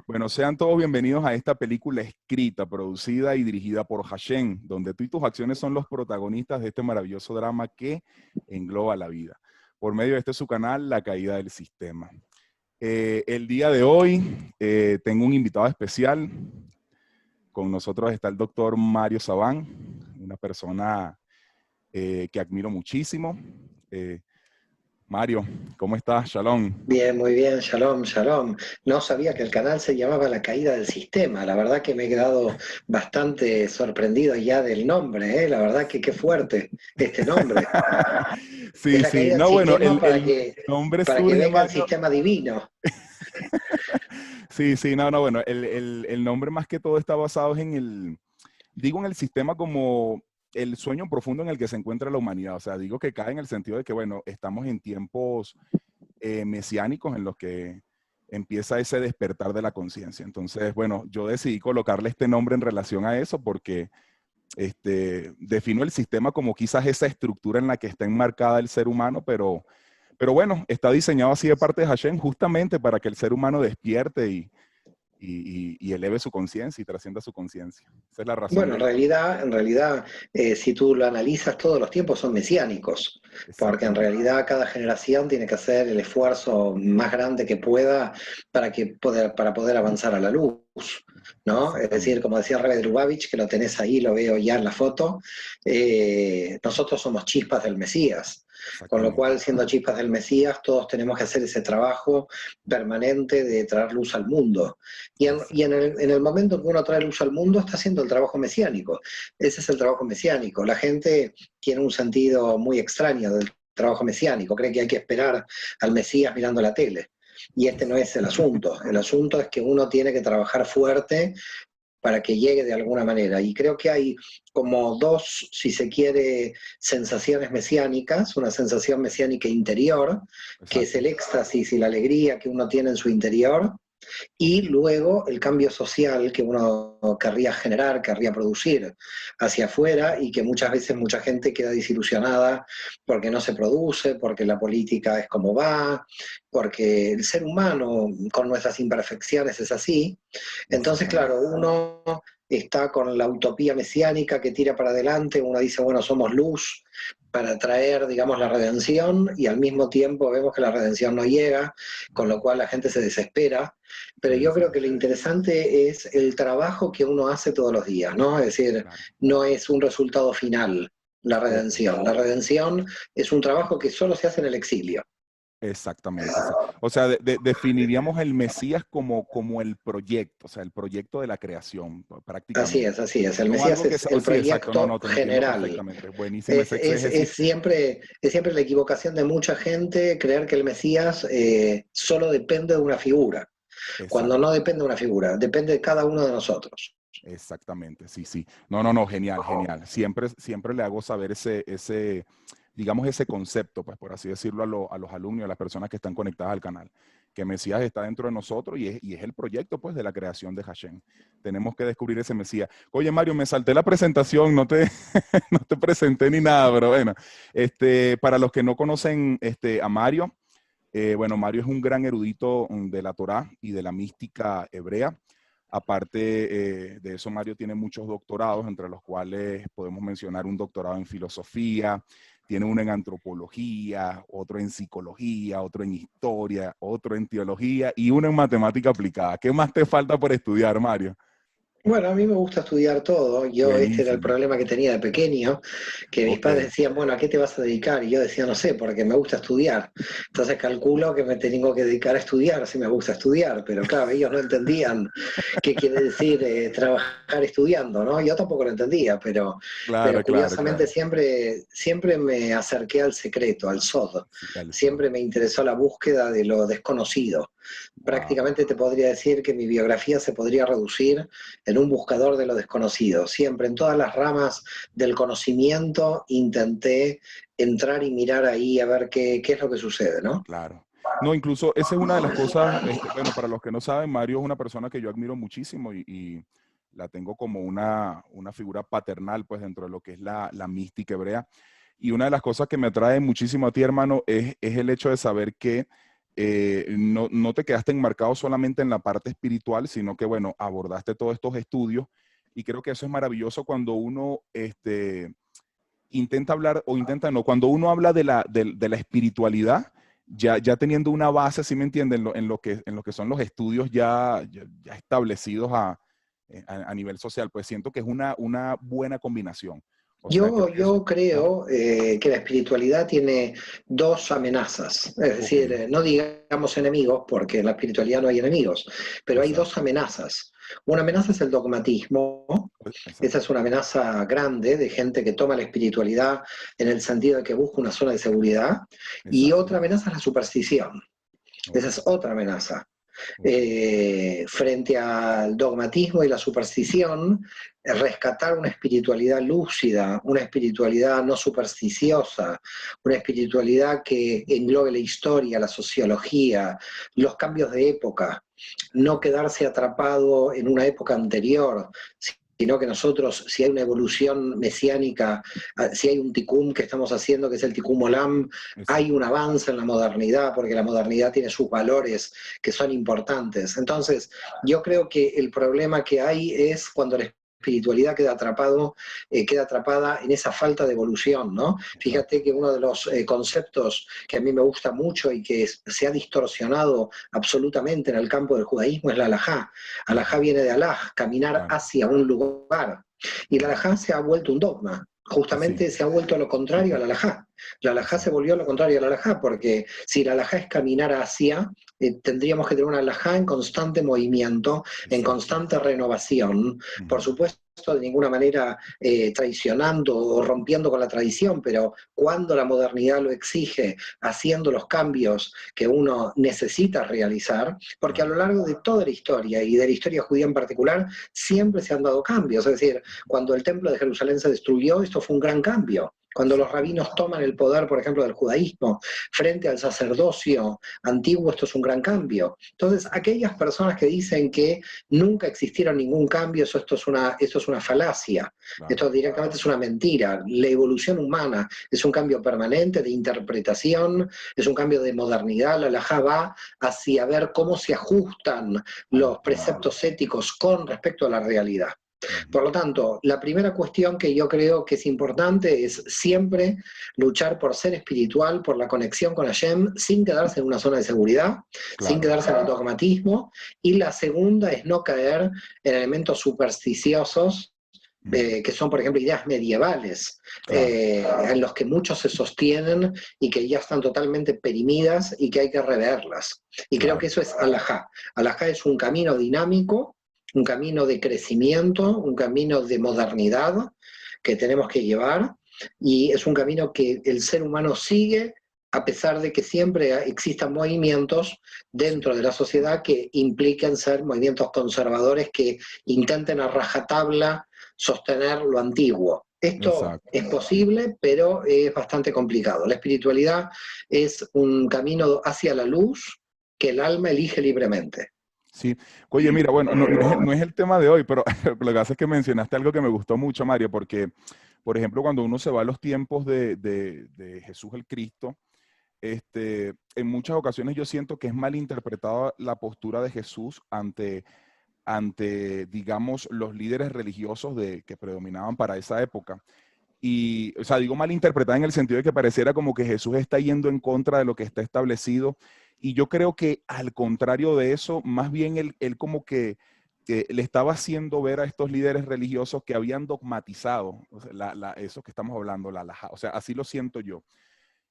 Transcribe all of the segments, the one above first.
Bueno, sean todos bienvenidos a esta película escrita, producida y dirigida por Hashem, donde tú y tus acciones son los protagonistas de este maravilloso drama que engloba la vida. Por medio de este su canal, La Caída del Sistema. El día de hoy tengo un invitado especial. Con nosotros está el doctor Mario Sabán, una persona que admiro muchísimo. Mario, ¿cómo estás? Shalom. Bien, muy bien, shalom, shalom. No sabía que el canal se llamaba La Caída del Sistema. La verdad que me he quedado bastante sorprendido ya del nombre, ¿eh? La verdad que qué fuerte este nombre. Es Sí, la sí. caída del No, bueno, sistema el nombre para que surge, venga el Mario. sistema divino. Sí, sí, no, bueno, el nombre más que todo está basado en digo en el sistema como el sueño profundo en el que se encuentra la humanidad. O sea, digo que cae en el sentido de que, bueno, estamos en tiempos mesiánicos en los que empieza ese despertar de la conciencia. Entonces, bueno, yo decidí colocarle este nombre en relación a eso porque defino el sistema como quizás esa estructura en la que está enmarcada el ser humano, pero bueno, está diseñado así de parte de Hashem justamente para que el ser humano despierte y eleve su conciencia y trascienda su conciencia. Esa es la razón Bueno, del... en realidad, si tú lo analizas, todos los tiempos son mesiánicos, porque en Exactamente. realidad cada generación tiene que hacer el esfuerzo más grande que pueda para poder avanzar a la luz, ¿no? Es decir, Exactamente. como decía Rebbe Lubavitch, que lo tenés ahí, lo veo ya en la foto, nosotros somos chispas del Mesías. Con lo Exactamente. cual, siendo chispas del Mesías, todos tenemos que hacer ese trabajo permanente de traer luz al mundo. En el momento en que uno trae luz al mundo, está haciendo el trabajo mesiánico. Ese es el trabajo mesiánico. La gente tiene un sentido muy extraño del trabajo mesiánico. Cree que hay que esperar al Mesías mirando la tele. Y este no es el asunto. El asunto es que uno tiene que trabajar fuerte para que llegue de alguna manera. Y creo que hay como dos, si se quiere, sensaciones mesiánicas, una sensación mesiánica interior, que es Exacto. el éxtasis y la alegría que uno tiene en su interior, y luego el cambio social que uno querría generar, querría producir hacia afuera y que muchas veces mucha gente queda desilusionada porque no se produce, porque la política es como va, porque el ser humano con nuestras imperfecciones es así. Entonces, Exactamente. claro, uno está con la utopía mesiánica que tira para adelante, uno dice, bueno, somos luz para traer, digamos, la redención y al mismo tiempo vemos que la redención no llega, con lo cual la gente se desespera, pero Sí, yo sí, creo que lo interesante es el trabajo que uno hace todos los días, ¿no? Es decir, claro. no es un resultado final la Ok. redención. La redención es un trabajo que solo se hace en el exilio. Exactamente. O sea, definiríamos el Mesías como el proyecto, o sea, el proyecto de la creación, Así prácticamente. es, así es. El No Mesías algo que es sea, oh, el sí, exacto, no, proyecto no, te entiendo general. perfectamente. Buenísimo Es, esa es, exégesis. es siempre la equivocación de mucha gente creer que el Mesías solo depende de una figura, cuando Exacto, no depende de una figura, depende de cada uno de nosotros. exactamente, sí, sí. No, no, no, genial, genial. Siempre, siempre le hago saber digamos, ese concepto, pues por así decirlo, a los alumnos, a las personas que están conectadas al canal, que Mesías está dentro de nosotros y es el proyecto, pues, de la creación de Hashem. Tenemos que descubrir ese Mesías. Oye, Mario, me salté la presentación, no te, no te presenté ni nada, pero bueno, para los que no conocen a Mario, bueno, Mario es un gran erudito de la Torá y de la mística hebrea. Aparte de eso, Mario tiene muchos doctorados, entre los cuales podemos mencionar un doctorado en filosofía, tiene uno en antropología, otro en psicología, otro en historia, otro en teología y uno en matemática aplicada. ¿Qué más te falta por estudiar, Mario? Bueno, a mí me gusta estudiar todo. Yo, este era el Buenísimo. problema que tenía de pequeño, que mis Ok. padres decían, bueno, ¿a qué te vas a dedicar? Y yo decía, no sé, porque me gusta estudiar. Entonces calculo que me tengo que dedicar a estudiar si me gusta estudiar, pero claro, ellos no entendían qué quiere decir trabajar estudiando, ¿no? Yo tampoco lo entendía, pero Claro, claro, curiosamente claro. siempre me acerqué al secreto, al sod. Sí, al sol. Siempre me interesó la búsqueda de lo desconocido. Wow. Prácticamente te podría decir que mi biografía se podría reducir en un buscador de lo desconocido. Siempre, en todas las ramas del conocimiento, intenté entrar y mirar ahí a ver qué es lo que sucede, ¿no? Claro. No, incluso esa es una de las cosas, bueno, para los que no saben, Mario es una persona que yo admiro muchísimo y la tengo como una figura paternal, pues, dentro de lo que es la mística hebrea. Y una de las cosas que me atrae muchísimo a ti, hermano, es el hecho de saber que no te quedaste enmarcado solamente en la parte espiritual, sino que, bueno, abordaste todos estos estudios y creo que eso es maravilloso cuando uno intenta hablar, o intenta no, cuando uno habla de la espiritualidad, ya teniendo una base, ¿sí me entienden? En lo que son los estudios ya establecidos a nivel social, pues siento que es una buena combinación. O sea, creo que eso. Yo Ajá, creo que la espiritualidad tiene dos amenazas, es ok, decir, no digamos enemigos, porque en la espiritualidad no hay enemigos, pero hay dos exacto. amenazas. Una amenaza es el dogmatismo, esa Exacto, es una amenaza grande de gente que toma la espiritualidad en el sentido de que busca una zona de seguridad, y exacto. otra amenaza es la superstición, esa Ok, es otra amenaza. ok. Frente al dogmatismo y la superstición, rescatar una espiritualidad lúcida, una espiritualidad no supersticiosa, una espiritualidad que englobe la historia, la sociología, los cambios de época, no quedarse atrapado en una época anterior, sino que nosotros, si hay una evolución mesiánica, si hay un tikkun que estamos haciendo, que es el tikkun olam, hay un Exacto. avance en la modernidad, porque la modernidad tiene sus valores que son importantes. Entonces, yo creo que el problema que hay es cuando la espiritualidad queda atrapada en esa falta de evolución, ¿no? Fíjate Exacto. que uno de los conceptos que a mí me gusta mucho y que se ha distorsionado absolutamente en el campo del judaísmo es la halajá. Halajá Ujú, viene de halaj, caminar claro, hacia un lugar. Y la claro. halajá se ha vuelto un dogma. Sí. Justamente se ha vuelto lo contrario a la halajá. La halajá se Exacto. volvió lo contrario a la halajá, porque si la halajá es caminar hacia, tendríamos que tener una halajá en constante movimiento, en Exacto. constante renovación. Por Ujú, supuesto, de ninguna manera traicionando o rompiendo con la tradición, pero cuando la modernidad lo exige, haciendo los cambios que uno necesita realizar, porque a lo claro. largo de toda la historia y de la historia judía en particular, siempre se han dado cambios. Es decir, cuando el templo de Jerusalén se destruyó, esto fue un gran cambio. Cuando los Exactamente. rabinos toman el poder, por ejemplo, del judaísmo, frente al sacerdocio antiguo, esto es un gran cambio. Entonces, aquellas personas que dicen que nunca existieron ningún cambio, esto es una falacia, Claro. esto directamente es una mentira. La evolución humana es un cambio permanente de interpretación, es un cambio de modernidad. La halajá va hacia ver cómo se ajustan los Claro. preceptos éticos con respecto a la realidad. Ujú, Por lo tanto, la primera cuestión que yo creo que es importante es siempre luchar por ser espiritual, por la conexión con Hashem, sin quedarse en una zona de seguridad, sin claro. quedarse en el dogmatismo. Y la segunda es no caer en elementos supersticiosos, Ujú, que son, por ejemplo, ideas medievales, claro. en los que muchos se sostienen y que ya están totalmente perimidas y que hay que reverlas. Y creo que Claro. eso es alajá. Alajá es un camino dinámico, un camino de crecimiento, un camino de modernidad que tenemos que llevar, y es un camino que el ser humano sigue a pesar de que siempre existan movimientos Sí. dentro de la sociedad que impliquen ser movimientos conservadores que intenten a rajatabla sostener lo antiguo. Esto Exacto. es posible, pero es bastante complicado. La espiritualidad es un camino hacia la luz que el alma elige libremente. Sí. Oye, mira, bueno, no es el tema de hoy, pero lo que pasa es que mencionaste algo que me gustó mucho, Mario, porque, por ejemplo, cuando uno se va a los tiempos de Jesús el Cristo, en muchas ocasiones yo siento que es mal interpretada la postura de Jesús ante, digamos, los líderes religiosos que predominaban para esa época. Y, o sea, digo mal interpretada en el sentido de que pareciera como que Jesús está yendo en contra de lo que está establecido. Y yo creo que al contrario de eso, más bien él como que le estaba haciendo ver a estos líderes religiosos que habían dogmatizado, o sea, eso que estamos hablando, o sea, así lo siento yo.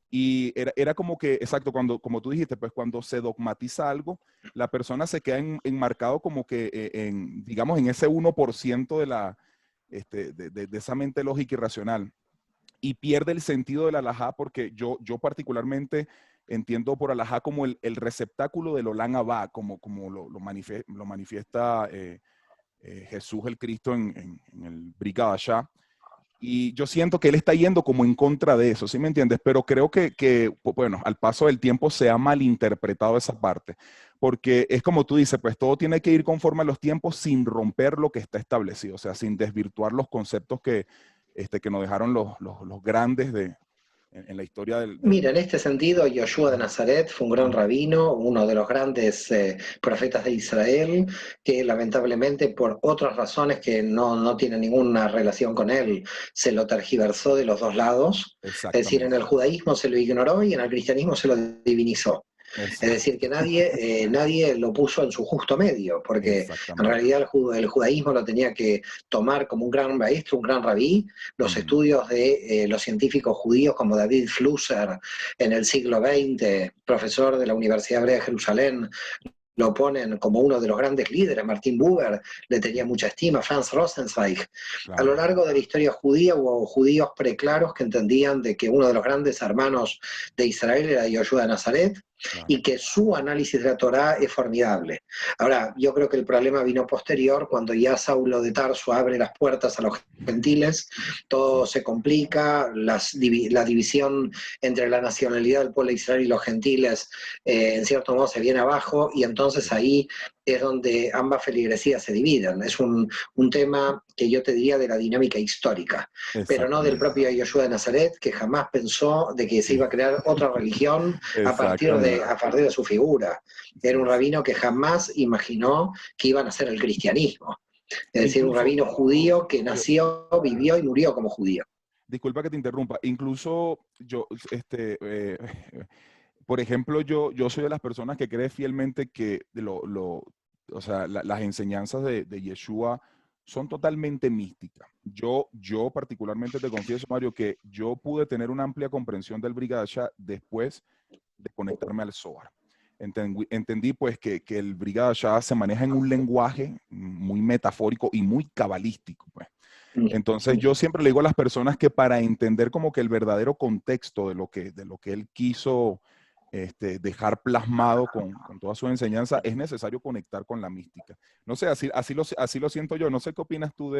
Y era como que, exacto, como tú dijiste, pues cuando se dogmatiza algo, la persona se queda enmarcado como que digamos, en ese 1% de esa mente lógica y racional. Y pierde el sentido de la alajá porque yo particularmente entiendo por alajá como el receptáculo del Olán Abá, como lo manifiesta Jesús el Cristo en el Brit Hadashah. Y yo siento que él está yendo como en contra de eso, ¿sí me entiendes? Pero creo bueno, al paso del tiempo se ha malinterpretado esa parte, porque es como tú dices, pues todo tiene que ir conforme a los tiempos sin romper lo que está establecido, o sea, sin desvirtuar los conceptos que nos dejaron los grandes en la historia Mira, en este sentido, Yoshua de Nazaret fue un gran rabino, uno de los grandes profetas de Israel, que lamentablemente por otras razones que no tienen ninguna relación con él, se lo tergiversó de los dos lados. Es decir, en Exactamente, el judaísmo se lo ignoró y en el cristianismo se lo divinizó. Es decir, que nadie lo puso en su justo medio, porque en exactamente. realidad el judaísmo lo tenía que tomar como un gran maestro, un gran rabí. Los Ujú. estudios de los científicos judíos como David Flusser en el siglo XX, profesor de la Universidad Hebrea de Jerusalén, lo ponen como uno de los grandes líderes. Martin Buber le tenía mucha estima, Franz Rosenzweig. A lo Claro, largo de la historia judía hubo judíos preclaros que entendían de que uno de los grandes hermanos de Israel era Yoshua de Nazaret claro. y que su análisis de la Torá es formidable. Ahora, yo creo que el problema vino posterior, cuando ya Saulo de Tarso abre las puertas a los gentiles, todo Sí, se complica, la división entre la nacionalidad del pueblo de Israel y los gentiles, en cierto modo, se viene abajo, y entonces sí, ahí es donde ambas feligresías se dividen. Es un tema que yo te diría de la dinámica histórica, pero no del exactamente. propio Yoshua de Nazaret, que jamás pensó de que se Sí, iba a crear otra religión exactamente. a partir de su figura. Era Sí, un sí. rabino que jamás imaginó que iban a ser el cristianismo. Es decir, un Incluso, rabino judío que nació, vivió y murió como judío. disculpa que te interrumpa, incluso yo, por ejemplo, yo soy de las personas que cree fielmente que o sea, las enseñanzas de Yeshua son totalmente místicas. Yo particularmente te confieso, Mario, que yo pude tener una amplia comprensión del Brit Hadashah después de conectarme al Zohar. Entendí pues que el Brit Hadashah se maneja en un lenguaje muy metafórico y muy cabalístico, pues. Entonces yo siempre le digo a las personas que para entender como que el verdadero contexto de lo que él quiso dejar plasmado con toda su enseñanza, es necesario conectar con la mística. No sé, así lo siento yo. No sé qué opinas tú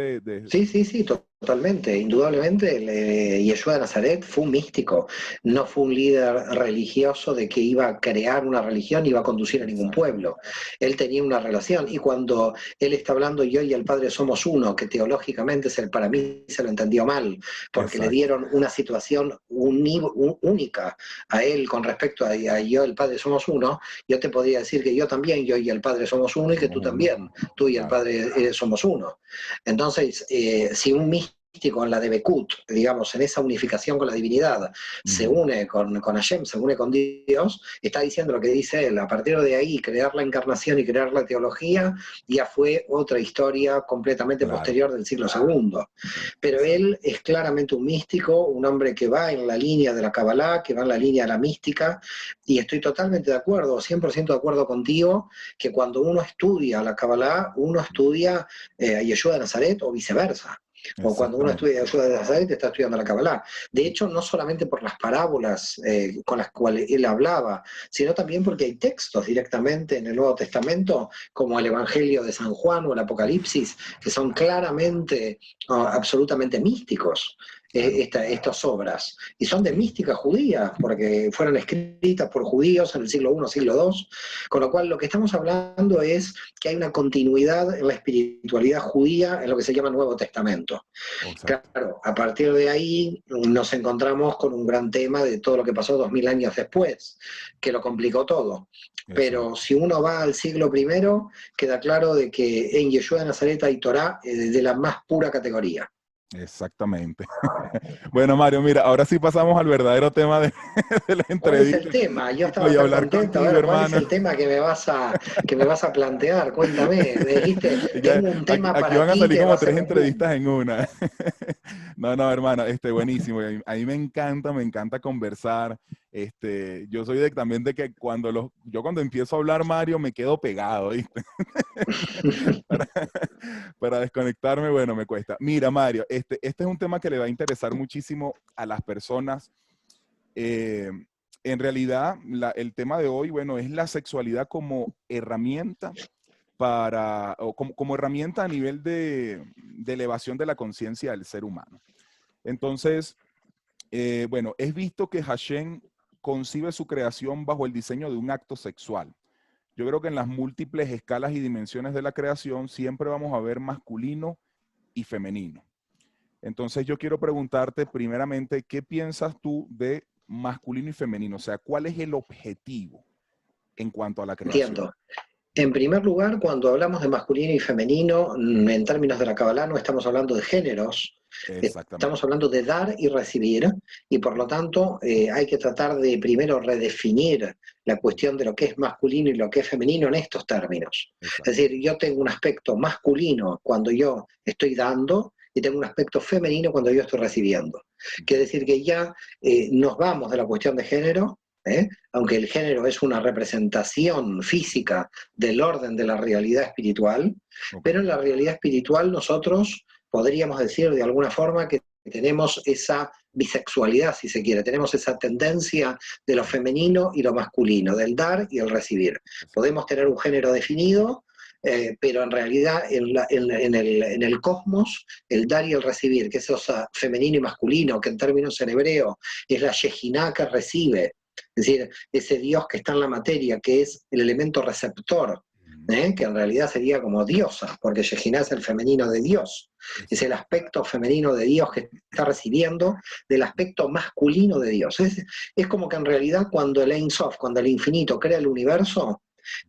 Sí, sí, sí, totalmente. Indudablemente, Yeshua de Nazaret fue un místico, no fue un líder religioso de que iba a crear una religión y iba a conducir a ningún Exacto. pueblo. Él tenía una relación, y cuando él está hablando yo y el Padre somos uno, que teológicamente para mí se lo entendió mal, porque le Exacto. dieron una situación única a él con respecto a yo y el Padre somos uno. Yo te podría decir que yo también, yo y el Padre somos uno, y que Somos tú uno. también, tú y el Claro. Padre somos uno. Entonces, si un místico en la de Bekut, digamos, en esa unificación con la divinidad, se Ujú. une con Hashem, se une con Dios, está diciendo lo que dice él. A partir de ahí, crear la encarnación y crear la teología ya fue otra historia completamente Claro. posterior del siglo segundo. Sí, Pero exacto. él es claramente un místico, un hombre que va en la línea de la Kabbalah, que va en la línea de la mística, y estoy totalmente de acuerdo, 100% de acuerdo contigo, que cuando uno estudia la Kabbalah, uno estudia a Yeshua de Nazaret o viceversa. O cuando uno Exactamente. estudia a Yeshua de Nazaret, está estudiando la Kabbalah. De hecho, no solamente por las parábolas con las cuales él hablaba, sino también porque hay textos directamente en el Nuevo Testamento, como el Evangelio de San Juan o el Uf, Apocalipsis, que son claramente, absolutamente místicos. claro. Estas obras, y son de Sí. mística judía, porque fueron escritas por judíos en el siglo I, siglo II, con lo cual lo que estamos hablando es que hay una continuidad en la espiritualidad judía en lo que se llama Nuevo Testamento. Exacto. Claro, a partir de ahí nos encontramos con un gran tema de todo lo que pasó 2000 años después, que lo complicó todo. Pero Exacto. si uno va al siglo primero, queda claro de que en Yeshua de Nazaret hay Torá de la más pura categoría. Exactamente. Bueno, Mario, mira, ahora sí pasamos al verdadero tema de la ¿Cuál es el entrevista. tema? Yo estaba Oye, tan hablar contento. A contigo, ver, ¿cuál es hermano. el tema que me vas a plantear? Cuéntame. Me dijiste, Ya, tengo un aquí, tema aquí para van a ti salir que va como a ser tres un boom. entrevistas en una. No, no, hermano, buenísimo. A mí me encanta conversar. Yo soy también de que yo cuando empiezo a hablar, Mario, me quedo pegado, ¿viste? Para, para desconectarme, bueno, me cuesta. Mira, Mario, este es un tema que le va a interesar muchísimo a las personas. Eh, en realidad, el tema de hoy, bueno, es la sexualidad como herramienta o como herramienta a nivel de elevación de la conciencia del ser humano. Entonces, bueno, es visto que Hashem concibe su creación bajo el diseño de un acto sexual. Yo creo que en las múltiples escalas y dimensiones de la creación siempre vamos a ver masculino y femenino. Entonces yo quiero preguntarte primeramente, ¿qué piensas tú de masculino y femenino? O sea, ¿cuál es el objetivo en cuanto a la creación? Entiendo. En primer lugar, cuando hablamos de masculino y femenino, en términos de la Kabbalah no estamos hablando de géneros, estamos Exactamente. hablando de dar y recibir, y por lo tanto hay que tratar de primero redefinir la cuestión de lo que es masculino y lo que es femenino en estos términos. Es Exacto. decir, yo tengo un aspecto masculino cuando yo estoy dando y tengo un aspecto femenino cuando yo estoy recibiendo. Quiere decir que ya nos vamos de la cuestión de género. Aunque el género es una representación física del orden de la realidad espiritual, Ok. pero en la realidad espiritual nosotros podríamos decir de alguna forma que tenemos esa bisexualidad, si se quiere, tenemos esa tendencia de lo femenino y lo masculino, del dar y el recibir. Podemos tener un género definido, pero en realidad en el cosmos, el dar y el recibir, que es femenino y masculino, que en términos en hebreo es la Shejinah que recibe, es decir, ese Dios que está en la materia, que es el elemento receptor, que en realidad sería como diosa, porque Shejinah es el femenino de Dios, es el Exacto. aspecto femenino de Dios que está recibiendo del aspecto masculino de Dios. Es como que en realidad cuando el Ein Sof, cuando el infinito crea el universo,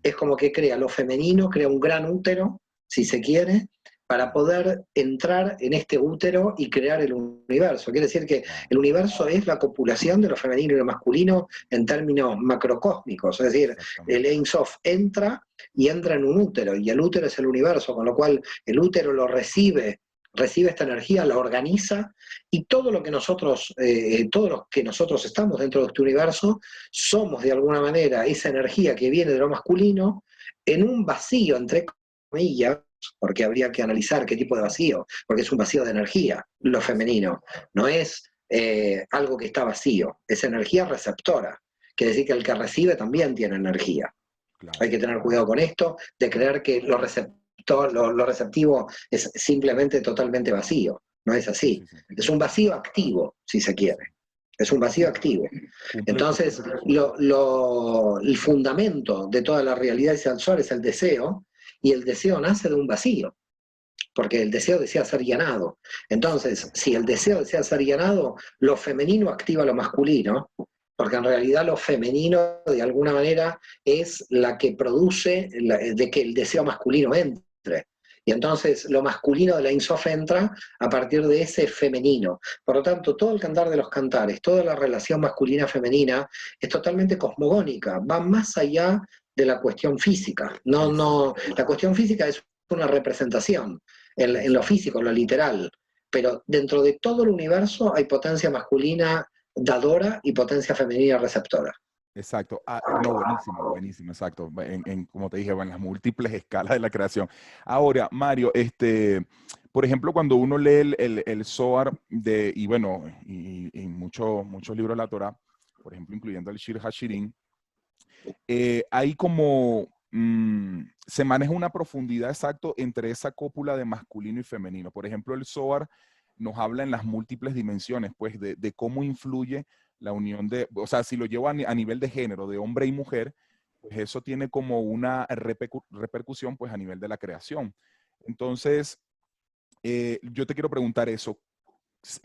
es como que crea lo femenino, crea un gran útero, si se quiere, para poder entrar en este útero y crear el universo. Quiere decir que Wow. el universo es la copulación de lo femenino y lo masculino en términos macrocósmicos, es decir, el Exactamente. Ein Sof entra y entra en un útero, y el útero es el universo, con lo cual el útero lo recibe esta energía, la organiza, y todos los que nosotros estamos dentro de este universo, somos de alguna manera esa energía que viene de lo masculino en un vacío, entre comillas, porque habría que analizar qué tipo de vacío, porque es un vacío de energía, lo femenino, no es algo que está vacío, es energía receptora, quiere decir que el que recibe también tiene energía. Hay Claro, que tener cuidado con esto, de creer que lo receptivo es simplemente totalmente vacío, no es sí, así, sí, sí. es un vacío activo, si se Sí. quiere. Es un vacío activo. Cumple Entonces, una función. el fundamento de toda la realidad sexual es el deseo, y el deseo nace de un vacío, porque el deseo desea ser llenado. Entonces, Exacto. si el deseo desea ser llenado, lo femenino activa lo masculino, porque en realidad lo femenino, de alguna manera, es la que produce de que el deseo masculino entre. Y entonces lo masculino de la Insof entra a partir de ese femenino. Por lo tanto, todo el cantar de los cantares, toda la relación masculina-femenina es totalmente cosmogónica, va más allá de la cuestión física. No, no, Exacto. la cuestión física es una representación en lo Exacto. físico, en lo literal. Pero dentro de todo el universo hay potencia masculina dadora y potencia femenina receptora. Exacto. Ah, no, buenísimo, buenísimo, exacto. Como te dije, en las múltiples escalas de la creación. Ahora, Mario, por ejemplo, cuando uno lee el Zohar y bueno, y muchos libros de la Torah, por ejemplo, incluyendo el Shir HaShirim, hay como, se maneja una profundidad exacto entre esa cópula de masculino y femenino. Por ejemplo, el Zohar nos habla en las múltiples dimensiones, pues, de cómo influye la unión o sea, si lo llevo a nivel de género, de hombre y mujer, pues eso tiene como una repercusión, pues, a nivel de la creación. Entonces, yo te quiero preguntar eso,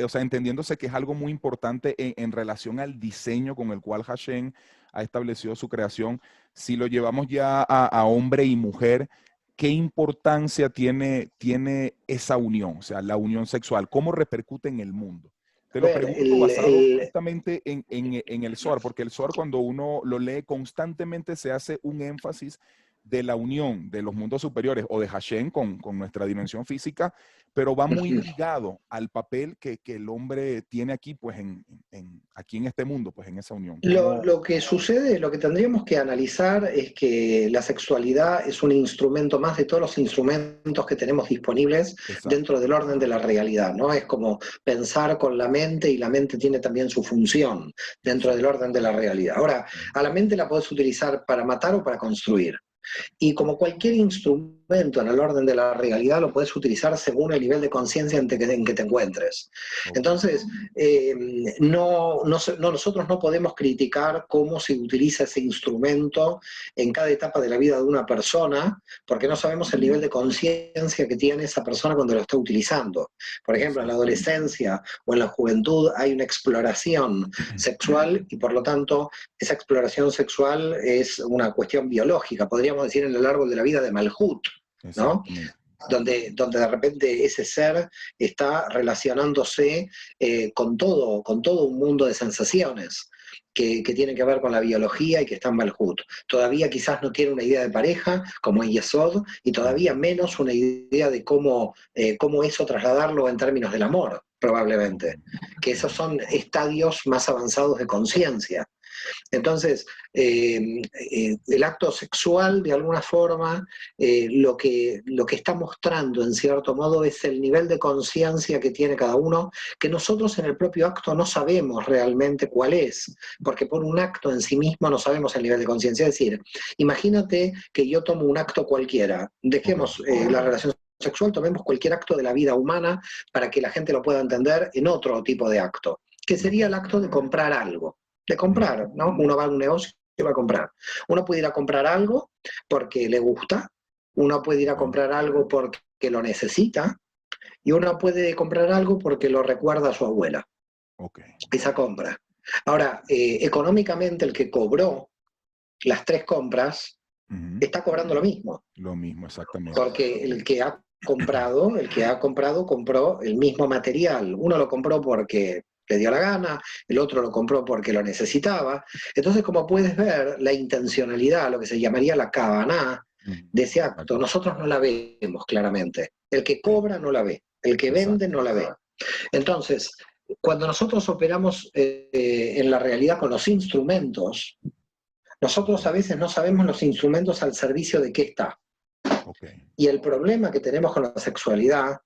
o sea, entendiéndose que es algo muy importante en relación al diseño con el cual Hashem ha establecido su creación, si lo llevamos ya a hombre y mujer, ¿qué importancia tiene esa unión? O sea, la unión sexual, ¿cómo repercute en el mundo? Te A lo ver, pregunto basado justamente en el Zohar, porque el Zohar cuando uno lo lee constantemente se hace un énfasis de la unión de los mundos superiores o de Hashem con nuestra dimensión física, pero va muy ligado al papel que el hombre tiene aquí, pues aquí en este mundo, pues en esa unión. ¿Cómo? lo que sucede, lo que tendríamos que analizar es que la sexualidad es un instrumento más de todos los instrumentos que tenemos disponibles Exacto. dentro del orden de la realidad, ¿no? Es como pensar con la mente, y la mente tiene también su función dentro del Exacto. orden de la realidad. Ahora, a la mente la puedes utilizar para matar o para construir. Y como cualquier instrumento en el orden de la realidad lo puedes utilizar según el nivel de conciencia en que te encuentres. Entonces, nosotros no podemos criticar cómo se utiliza ese instrumento en cada etapa de la vida de una persona, porque no sabemos el nivel de conciencia que tiene esa persona cuando lo está utilizando. Por ejemplo, en la adolescencia o en la juventud hay una exploración sexual y por lo tanto esa exploración sexual es una cuestión biológica, podríamos decir en el árbol de la vida de Malhut, ¿no? Donde de repente ese ser está relacionándose con todo un mundo de sensaciones que tienen que ver con la biología y que está en Malhut. Todavía quizás no tiene una idea de pareja, como es Yesod, y todavía menos una idea de cómo eso trasladarlo en términos del amor, probablemente. Que esos son estadios más avanzados de conciencia. Entonces, el acto sexual, de alguna forma, lo que está mostrando, en cierto modo, es el nivel de conciencia que tiene cada uno, que nosotros en el propio acto no sabemos realmente cuál es, porque por un acto en sí mismo no sabemos el nivel de conciencia. Es decir, imagínate que yo tomo un acto cualquiera, dejemos la relación sexual, tomemos cualquier acto de la vida humana para que la gente lo pueda entender en otro tipo de acto, que sería el acto de comprar algo. De comprar, ¿no? Uno va a un negocio y va a comprar. Uno puede ir a comprar algo porque le gusta, uno puede ir a comprar algo porque lo necesita, y uno puede comprar algo porque lo recuerda a su abuela. Esa compra. Ahora, económicamente el que cobró las tres compras está cobrando lo mismo. Lo mismo, exactamente. Porque el que ha comprado compró el mismo material. Uno lo compró porque le dio la gana, el otro lo compró porque lo necesitaba. Entonces, como puedes ver, la intencionalidad, lo que se llamaría la kavaná de ese acto, nosotros no la vemos claramente. El que cobra no la ve, el que vende no la ve. Entonces, cuando nosotros operamos en la realidad con los instrumentos, nosotros a veces no sabemos los instrumentos al servicio de qué está. Y el problema que tenemos con la sexualidad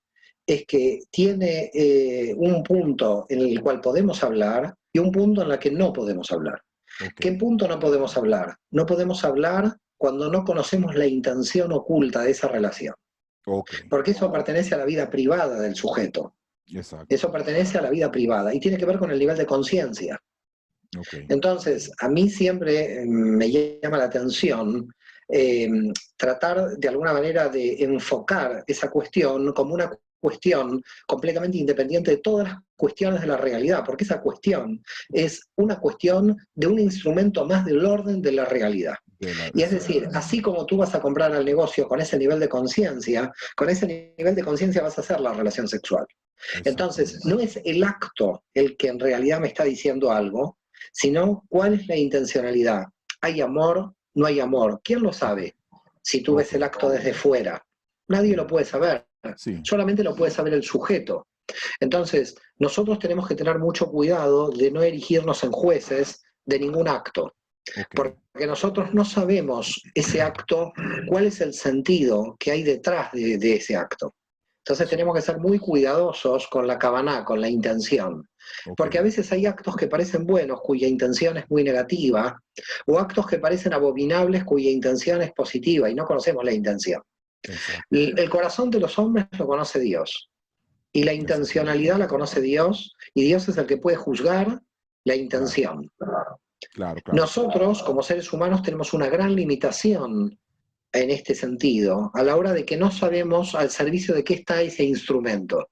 es que tiene un punto en el cual podemos hablar y un punto en el que no podemos hablar. ¿Qué punto no podemos hablar? No podemos hablar cuando no conocemos la intención oculta de esa relación. Porque eso pertenece a la vida privada del sujeto. Eso pertenece a la vida privada y tiene que ver con el nivel de conciencia. Entonces, a mí siempre me llama la atención tratar de alguna manera de enfocar esa cuestión como una cuestión completamente independiente de todas las cuestiones de la realidad, porque esa cuestión es una cuestión de un instrumento más del orden de la realidad. Y es decir, así como tú vas a comprar al negocio con ese nivel de conciencia, con ese nivel de conciencia vas a hacer la relación sexual. Entonces, no es el acto el que en realidad me está diciendo algo, sino cuál es la intencionalidad. ¿Hay amor? ¿No hay amor? ¿Quién lo sabe? Si tú ves el acto desde fuera, nadie lo puede saber, solamente lo puede saber el sujeto. Entonces, nosotros tenemos que tener mucho cuidado de no erigirnos en jueces de ningún acto, porque nosotros no sabemos ese acto, cuál es el sentido que hay detrás de ese acto. Entonces tenemos que ser muy cuidadosos con la kavaná, con la intención. Porque a veces hay actos que parecen buenos, cuya intención es muy negativa, o actos que parecen abominables, cuya intención es positiva, y no conocemos la intención. El corazón de los hombres lo conoce Dios, y la intencionalidad la conoce Dios, y Dios es el que puede juzgar la intención. Nosotros, como seres humanos, tenemos una gran limitación en este sentido, a la hora de que no sabemos al servicio de qué está ese instrumento.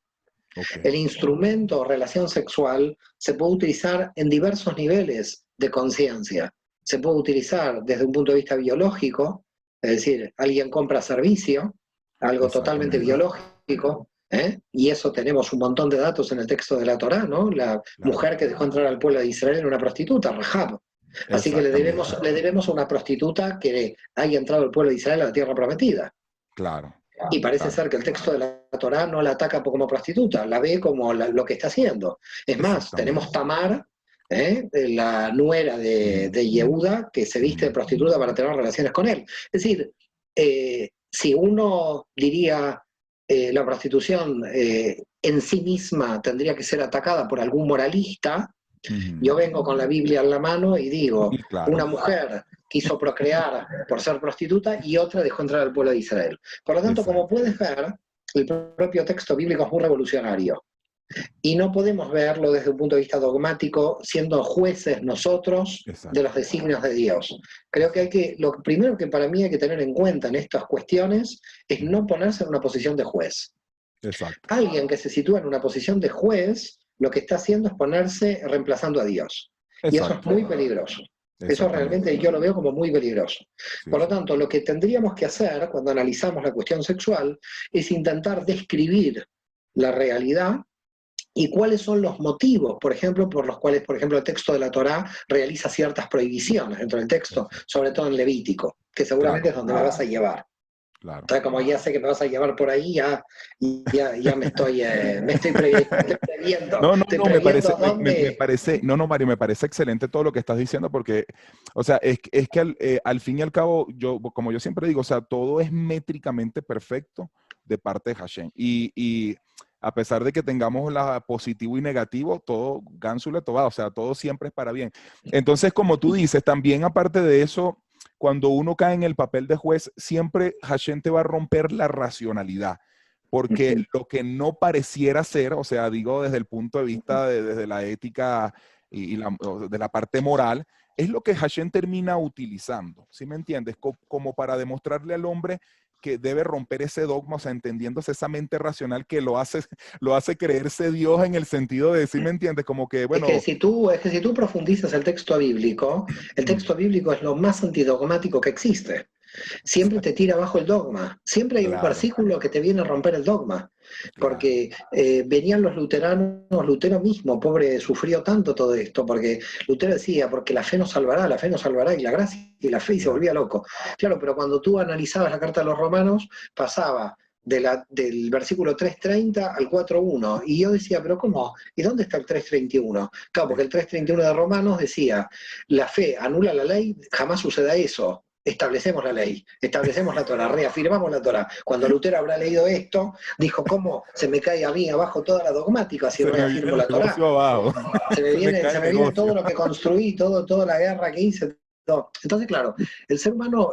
El instrumento relación sexual se puede utilizar en diversos niveles de conciencia. Se puede utilizar desde un punto de vista biológico, es decir, alguien compra servicio, algo totalmente biológico, y eso tenemos un montón de datos en el texto de la Torá, ¿no? La mujer que dejó entrar al pueblo de Israel era una prostituta, Rahab. Así que le debemos a una prostituta que haya entrado al pueblo de Israel a la tierra prometida. Y parece ser que el texto de la Torá no la ataca como prostituta, la ve como lo que está haciendo. Es más, tenemos Tamar, la nuera de Yehuda, que se viste de prostituta para tener relaciones con él. Es decir, si uno diría la prostitución en sí misma tendría que ser atacada por algún moralista, Yo vengo con la Biblia en la mano y digo, Y claro, una mujer quiso procrear por ser prostituta y otra dejó entrar al pueblo de Israel. Por lo tanto, como exacto, puedes ver, el propio texto bíblico es muy revolucionario. Y no podemos verlo desde un punto de vista dogmático, siendo jueces nosotros de exacto, los designios de Dios. Creo que lo primero que para mí hay que tener en cuenta en estas cuestiones es no ponerse en una posición de juez. exacto, Alguien que se sitúa en una posición de juez, lo que está haciendo es ponerse reemplazando a Dios. Y eso es exacto, muy peligroso. Eso exactamente. realmente yo lo veo como muy peligroso. Sí, Por lo sí. tanto, lo que tendríamos que hacer cuando analizamos la cuestión sexual es intentar describir la realidad y cuáles son los motivos, por ejemplo, por los cuales, por ejemplo, el texto de la Torá realiza ciertas prohibiciones dentro del texto, Exacto. sobre todo en Levítico, que seguramente Claro, es donde me vas a llevar. claro. Entonces, como ya sé que me vas a llevar por ahí, ya No, no, estoy no, me previendo parece, a dónde. no, no, Mario, me parece excelente todo lo que estás diciendo porque, o sea, es que al fin y al cabo, como yo siempre digo, o sea, todo es métricamente perfecto de parte de Hashem. Y a pesar de que tengamos la positivo y negativo, todo, Gansule, todo, o sea, todo siempre es para bien. Entonces, como tú dices, también aparte de eso, cuando uno cae en el papel de juez, siempre Hashem te va a romper la racionalidad porque lo que no pareciera ser, o sea, digo desde el punto de vista desde la ética de la parte moral, es lo que Hashem termina utilizando, ¿sí me entiendes? Como para demostrarle al hombre que debe romper ese dogma, o sea, entendiéndose esa mente racional que lo hace creerse Dios en el sentido de, ¿sí me entiendes? Como que, bueno, Es que si tú profundizas el texto bíblico es lo más antidogmático que existe. Siempre te exacto, tira abajo el dogma. Siempre hay un claro, versículo que te viene a romper el dogma. claro, Porque venían los luteranos, Lutero mismo, pobre, sufrió tanto todo esto, porque Lutero decía, porque la fe nos salvará, y la gracia y la fe, y se claro, volvía loco. Claro, pero cuando tú analizabas la carta de los romanos, pasaba del versículo 3:30 al 4:1, y yo decía, pero ¿cómo? ¿Y dónde está el 3:31? Claro, porque el 3:31 de Romanos decía, la fe anula la ley, jamás suceda eso. Establecemos la ley, establecemos la Torah, reafirmamos la Torah. Cuando Lutero habrá leído esto, dijo, ¿cómo se me cae a mí abajo toda la dogmática si se me viene reafirmo el la Torah? negocio abajo, se me cae Se el me viene todo negocio. lo que construí, toda la guerra que hice. Todo. Entonces, claro, el ser humano,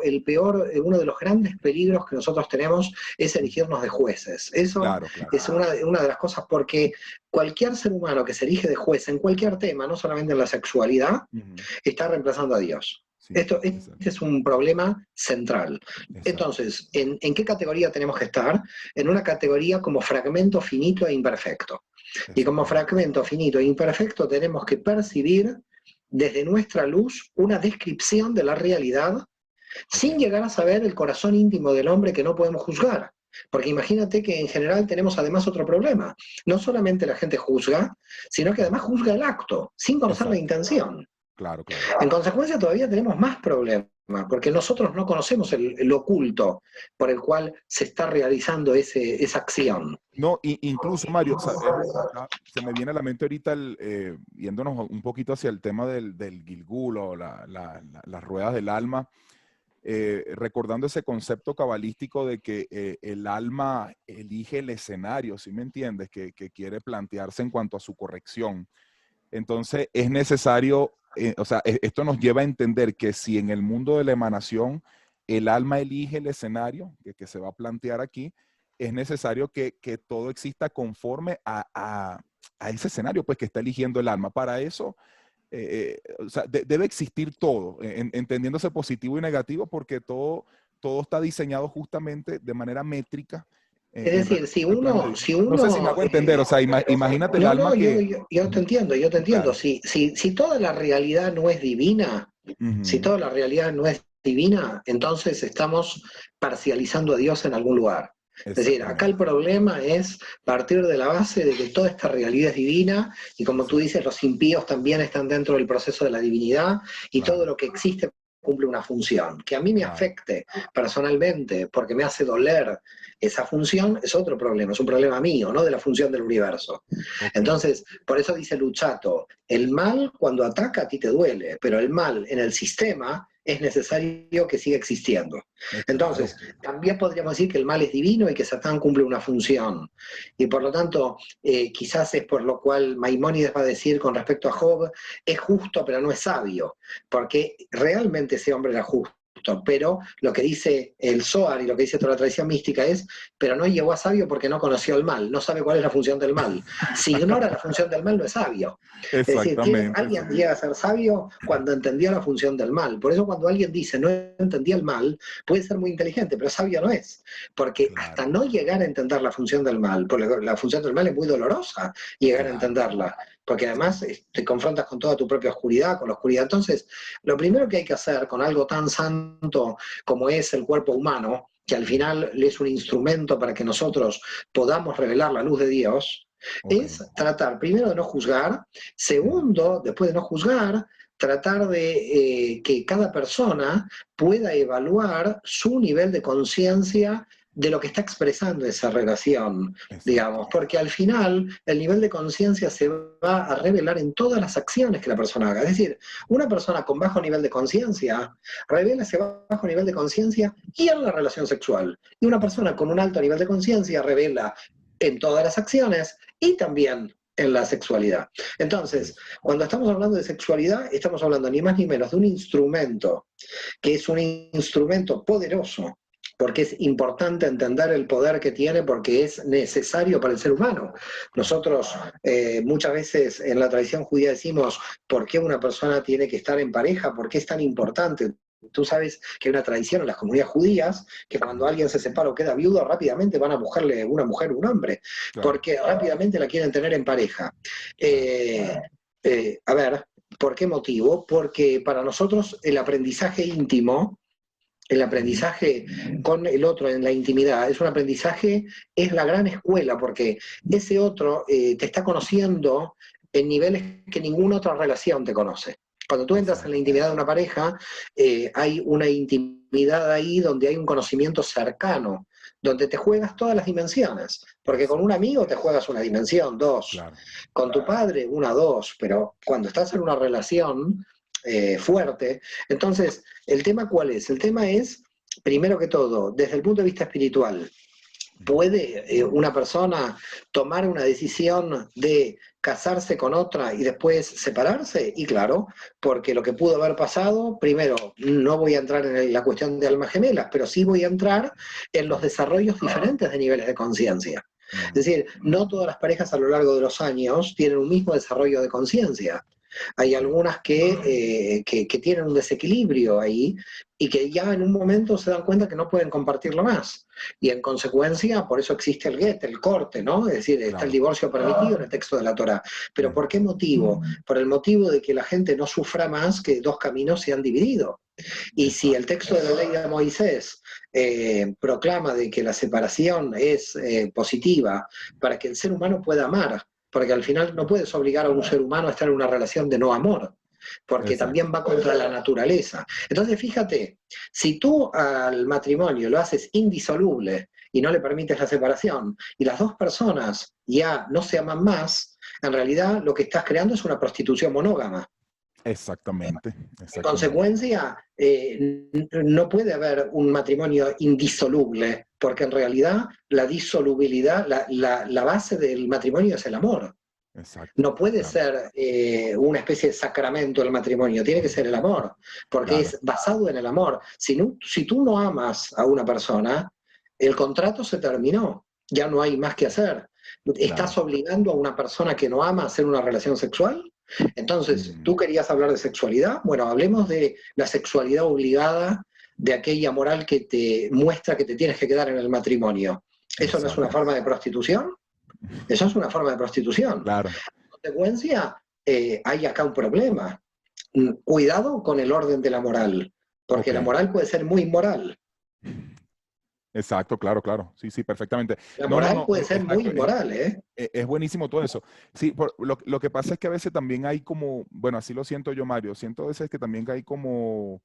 uno de los grandes peligros que nosotros tenemos es elegirnos de jueces. Eso Claro, claro. es una de las cosas porque cualquier ser humano que se elige de juez en cualquier tema, no solamente en la sexualidad, Ujú. está reemplazando a Dios. Sí, Este exacto, es un problema central. exacto, Entonces, ¿en qué categoría tenemos que estar? En una categoría como fragmento finito e imperfecto. Y como exactamente. fragmento finito e imperfecto tenemos que percibir desde nuestra luz una descripción de la realidad Ok. sin llegar a saber el corazón íntimo del hombre que no podemos juzgar. Porque imagínate que en general tenemos además otro problema. No solamente la gente juzga, sino que además Ujú. juzga el acto, sin conocer la Exacto, intención. claro, claro. En consecuencia, todavía tenemos más problemas, porque nosotros no conocemos el oculto por el cual se está realizando esa acción. No, incluso Mario, acá se me viene a la mente ahorita, yéndonos un poquito hacia el tema del Gilgul o las ruedas del alma, recordando ese concepto cabalístico de que el alma elige el escenario, ¿sí me entiendes? Que quiere plantearse en cuanto a su corrección. Entonces es necesario, o sea, esto nos lleva a entender que si en el mundo de la emanación el alma elige el escenario que se va a plantear aquí, es necesario que todo exista conforme a ese escenario pues, que está eligiendo el alma. Para eso, o sea, debe existir todo, entendiéndose positivo y negativo, porque todo está diseñado justamente de manera métrica Es en decir, relación al plan de Dios. No sé si me hago entender, o sea, imagínate el no, alma no, que... yo te entiendo, yo te entiendo. Claro. Si toda la realidad no es divina, si Ujú. toda la realidad no es divina, entonces estamos parcializando a Dios en algún lugar. Es decir, acá el Exactamente. problema es partir de la base de que toda esta realidad es divina y como tú Exacto. dices, los impíos también están dentro del proceso de la divinidad y todo Claro, lo que existe cumple una función. Que a mí me claro. afecte personalmente porque me hace doler esa función es otro problema, es un problema mío, no de la función del universo. Ok. Entonces, por eso dice Luchato, el mal cuando ataca a ti te duele, pero el mal en el sistema es necesario que siga existiendo. Claro. Entonces, también podríamos decir que el mal es divino y que Satán cumple una función. Y por lo tanto, quizás es por lo cual Maimónides va a decir con respecto a Job, es justo pero no es sabio, porque realmente ese hombre era justo. Pero lo que dice el Zohar y lo que dice toda la tradición mística es, pero no llegó a sabio porque no conoció el mal, no sabe cuál es la función del mal. Si ignora la función del mal, no es sabio. Es decir, Exactamente, alguien sí. llega a ser sabio cuando entendió la función del mal. Por eso cuando alguien dice no entendía el mal, puede ser muy inteligente, pero sabio no es. Porque hasta Claro, no llegar a entender la función del mal, porque la función del mal es muy dolorosa llegar a claro. entenderla, porque Sí, además te confrontas con toda tu propia oscuridad, con la oscuridad. Entonces, lo primero que hay que hacer con algo tan santo como es el cuerpo humano, que al final es un instrumento para que nosotros podamos revelar la luz de Dios, ok. es tratar primero de no juzgar, Ujú. segundo, después de no juzgar, tratar de que cada persona pueda evaluar su nivel de conciencia de lo que está expresando esa relación, Exacto. digamos, porque al final el nivel de conciencia se va a revelar en todas las acciones que la persona haga. Es decir, una persona con bajo nivel de conciencia revela ese bajo nivel de conciencia y en la relación sexual. Y una persona con Exacto. un alto nivel de conciencia revela en todas las acciones y también en la sexualidad. Entonces, Eso. cuando estamos hablando de sexualidad, estamos hablando ni más ni menos de un instrumento, que es un instrumento poderoso, porque es importante entender el poder que tiene, porque es necesario para el ser humano. Claro. Nosotros muchas veces en la tradición judía decimos, ¿por qué una persona tiene que estar en pareja? ¿Por qué es tan importante? Tú sabes que hay una tradición en las comunidades judías que cuando Ujú. alguien se separa o queda viudo, rápidamente van a buscarle una mujer o un hombre, Claro, porque rápidamente la quieren tener en pareja. claro. Eh, a ver, ¿por qué motivo? Porque para nosotros el aprendizaje íntimo, el Ujú. aprendizaje con el otro en la intimidad, es un aprendizaje, es la gran escuela, porque ese otro te está conociendo en niveles que ninguna otra relación te conoce. Cuando tú entras en la Exacto. intimidad de una pareja, hay una intimidad ahí donde hay un conocimiento cercano, donde te juegas todas las dimensiones, porque con un Exacto. amigo te juegas una dimensión, dos, Claro. con tu padre una, dos, pero cuando estás en una relación fuerte, entonces, ¿el tema cuál es? El tema es, primero que todo, desde el punto de vista espiritual, Ujú. ¿puede una persona tomar una decisión de casarse con otra y después separarse? Y claro, porque lo que pudo haber pasado, primero, no voy a entrar en la cuestión de almas gemelas, pero sí voy a entrar en los desarrollos diferentes de niveles de conciencia. Es Mm. decir, no todas las parejas a lo largo de los años tienen un mismo desarrollo de conciencia. Hay Ok. algunas que tienen un desequilibrio ahí y que ya en un momento se dan cuenta que no pueden compartirlo más. Y en consecuencia, por eso existe el get, el corte, ¿no? Es decir, está el Claro. divorcio permitido en el texto de la Torá. Pero ¿por Ujú. qué motivo? Por el motivo de que la gente no sufra más que dos caminos se han dividido. Y si el Exacto. texto de la ley de Moisés proclama de que la separación es positiva para que el ser humano pueda amar, porque al final no puedes obligar a un ser humano a estar en una relación de no amor, porque Exacto. también va contra la naturaleza. Entonces, fíjate, si tú al matrimonio lo haces indisoluble y no le permites la separación, y las dos personas ya no se aman más, en realidad lo que estás creando es una prostitución monógama. Exactamente. En Exactamente. consecuencia, no puede haber un matrimonio indisoluble, porque en realidad la disolubilidad, la base del matrimonio es el amor. Exacto. No puede Claro. ser una especie de sacramento el matrimonio, tiene que ser el amor, porque Claro. es basado en el amor. Si tú no amas a una persona, el contrato se terminó, ya no hay más que hacer. ¿Estás Claro. obligando a una persona que no ama a hacer una relación sexual? Entonces, Mm. ¿tú querías hablar de sexualidad? Bueno, hablemos de la sexualidad obligada, de aquella moral que te muestra que te tienes que quedar en el matrimonio. ¿Eso no es una Exacto. forma de prostitución? Eso es una forma de prostitución. Claro. Consecuencia, hay acá un problema. Cuidado con el orden de la moral, porque Ok. la moral puede ser muy inmoral. Exacto, claro, claro. Sí, sí, perfectamente. La No, no, moral no, puede ser muy exacto. inmoral, ¿eh? Es buenísimo todo eso. Sí, lo que pasa es que a veces también hay como, bueno, así lo siento yo, Mario, siento a veces que también hay como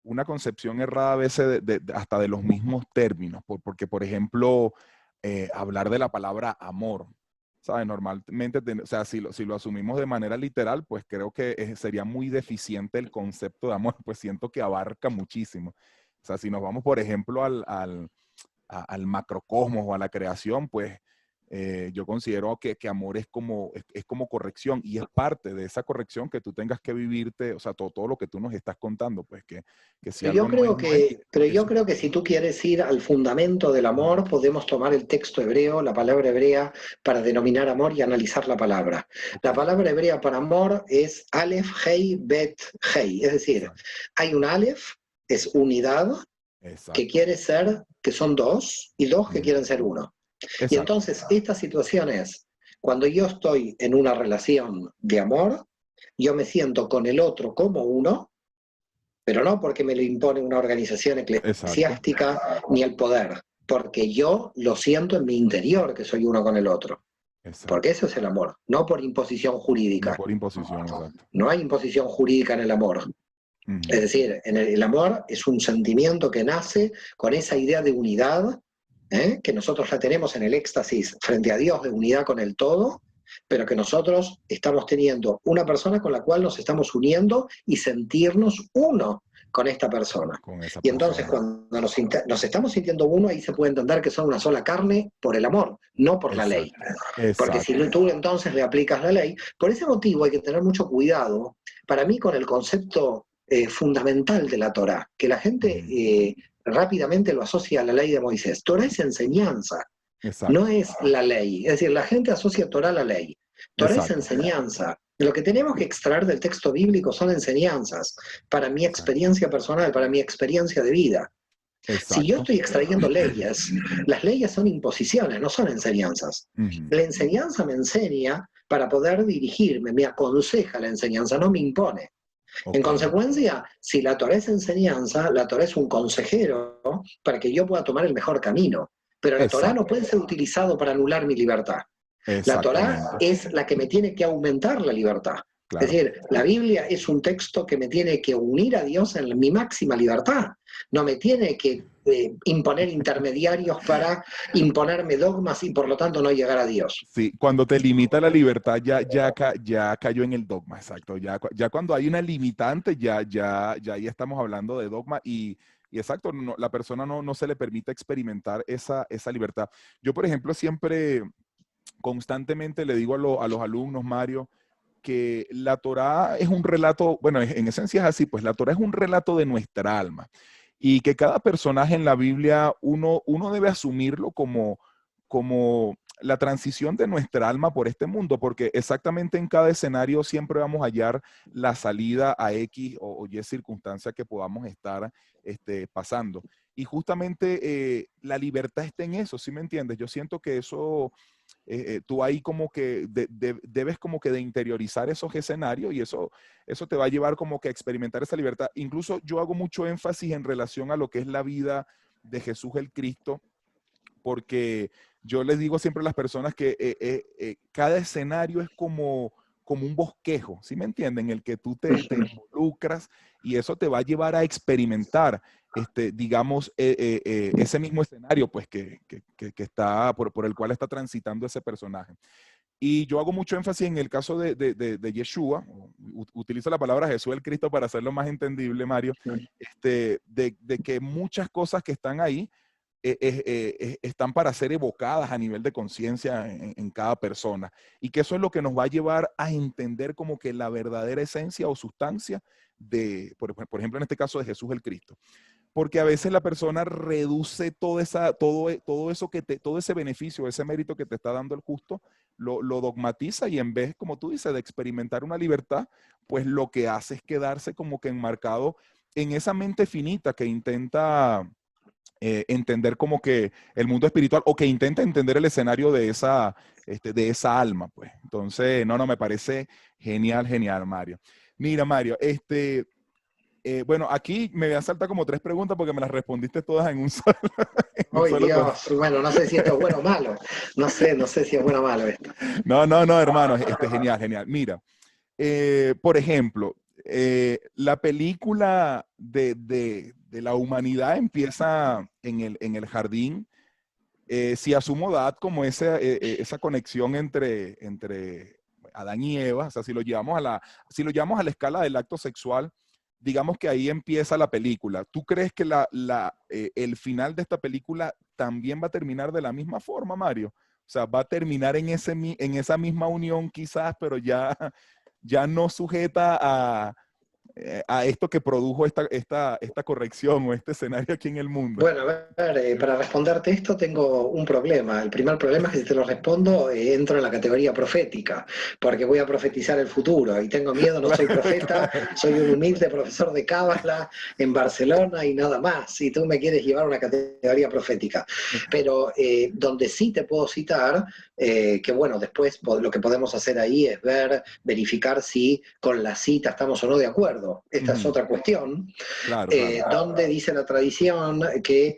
una concepción errada a veces hasta de los mismos términos, porque por ejemplo, hablar de la palabra amor. ¿sabes? Normalmente, o sea, si lo asumimos de manera literal, pues creo que sería muy deficiente el concepto de amor, pues siento que abarca muchísimo. O sea, si nos vamos, por ejemplo, al macrocosmos o a la creación, pues yo considero que amor es como corrección y es parte de esa corrección que tú tengas que vivirte, o sea, todo lo que tú nos estás contando, pues que si Pero yo algo no es, creo no es, que, pero yo eso. creo que si tú quieres ir al fundamento del Ujú. amor, podemos tomar el texto hebreo, la palabra hebrea, para denominar amor y analizar la palabra. Ok, La palabra hebrea para amor es Aleph, Hei, Bet, Hei. Es decir, exacto, hay un Aleph, es unidad, que exacto, quiere ser, que son dos, y dos que ujú, quieren ser uno. Y exacto, entonces, esta situación es, cuando yo estoy en una relación de amor, yo me siento con el otro como uno, pero no porque me lo impone una organización exacto, eclesiástica ni el poder, porque yo lo siento en mi interior que soy uno con el otro, porque exacto. eso es el amor, no por imposición No jurídica. por imposición, exacto. No hay imposición jurídica en el amor. Es Ujú, decir, el amor es un sentimiento que nace con esa idea de unidad, que nosotros la tenemos en el éxtasis frente a Dios, de unidad con el todo, pero que nosotros estamos teniendo una persona con la cual nos estamos uniendo y sentirnos uno con esta persona. con esa Y entonces persona. cuando nos estamos sintiendo uno, ahí se puede entender que son una sola carne por el amor, no por la ley. Exacto, Porque si exacto. tú entonces le aplicas la ley, por ese motivo hay que tener mucho cuidado, para mí, con el concepto fundamental de la Torá, que la gente Ujú, rápidamente lo asocia a la ley de Moisés. Torá es enseñanza, no exacto, es la ley. Es decir, la gente asocia Torá a la ley. Torá es exacto, enseñanza. Lo que tenemos que extraer del texto bíblico son enseñanzas para mi exacto, experiencia personal, para mi experiencia de vida. Si yo exacto. estoy extrayendo leyes, las leyes son imposiciones, no son enseñanzas. Ujú, La enseñanza me enseña para poder dirigirme, me aconseja la enseñanza, no me impone. En ok, consecuencia, si la Torah es enseñanza, la Torah es un consejero para que yo pueda tomar el mejor camino. Pero la Torah no exacto, puede ser utilizado para anular mi libertad. La Torá exactamente, es la que me tiene que aumentar la libertad. Es claro. decir, la Biblia es un texto que me tiene que unir a Dios en mi máxima libertad. No me tiene que imponer intermediarios para imponerme dogmas y por lo tanto no llegar a Dios. Sí, cuando te limita la libertad ya cayó en el dogma, exacto. Ya cuando hay una limitante, ya ahí estamos hablando de dogma y exacto, la persona no se le permite experimentar esa libertad. Yo, por ejemplo, siempre constantemente le digo a los alumnos, Mario, que la Torá es un relato, bueno, en esencia es así, pues la Torá es un relato de nuestra alma y que cada personaje en la Biblia uno debe asumirlo como la transición de nuestra alma por este mundo, porque exactamente en cada escenario siempre vamos a hallar la salida a X o Y circunstancia que podamos estar pasando. Y justamente la libertad está en eso, ¿sí me entiendes? Yo siento que eso tú ahí como que debes como que de interiorizar esos escenarios y eso te va a llevar como que a experimentar esa libertad. Incluso yo hago mucho énfasis en relación a lo que es la vida de Jesús el Cristo, porque yo les digo siempre a las personas que cada escenario es como un bosquejo, ¿sí me entienden? En el que tú te involucras y eso te va a llevar a experimentar, digamos, ese mismo escenario, pues, que está, por el cual está transitando ese personaje. Y yo hago mucho énfasis en el caso de Yeshua, utilizo la palabra Jesús el Cristo para hacerlo más entendible, Mario, de que muchas cosas que están ahí, están para ser evocadas a nivel de conciencia en cada persona. Y que eso es lo que nos va a llevar a entender como que la verdadera esencia o sustancia por ejemplo, en este caso de Jesús el Cristo. Porque a veces la persona reduce todo eso todo ese beneficio, ese mérito que te está dando el justo, lo dogmatiza y en vez, como tú dices, de experimentar una libertad, pues lo que hace es quedarse como que enmarcado en esa mente finita que intenta entender como que el mundo espiritual o que intenta entender el escenario de esa alma, pues. Entonces, no, me parece genial, genial, Mario. Mira, Mario, bueno, aquí me voy a saltar como 3 preguntas porque me las respondiste todas en un solo, en un ¡Ay, solo Dios! Bueno, no sé si esto es bueno o malo. No sé si es bueno o malo esto. No, hermano, genial, genial. Mira, por ejemplo, la película de la humanidad empieza en el jardín si asumo Dad como esa conexión entre Adán y Eva, o sea, si lo llevamos a la escala del acto sexual, digamos que ahí empieza la película. ¿Tú crees que el final de esta película también va a terminar de la misma forma, Mario? O sea, va a terminar en esa misma unión quizás, pero ya no sujeta a esto que produjo esta corrección o este escenario aquí en el mundo. Bueno, a ver, para responderte esto tengo un problema. El primer problema es que si te lo respondo, entro en la categoría profética, porque voy a profetizar el futuro y tengo miedo, no soy profeta, Claro. soy un humilde profesor de Cábala en Barcelona y nada más, si tú me quieres llevar a una categoría profética. Pero donde sí te puedo citar, que bueno, después lo que podemos hacer ahí es verificar si con la cita estamos o no de acuerdo. Esta es otra cuestión. Claro, claro. Donde dice la tradición que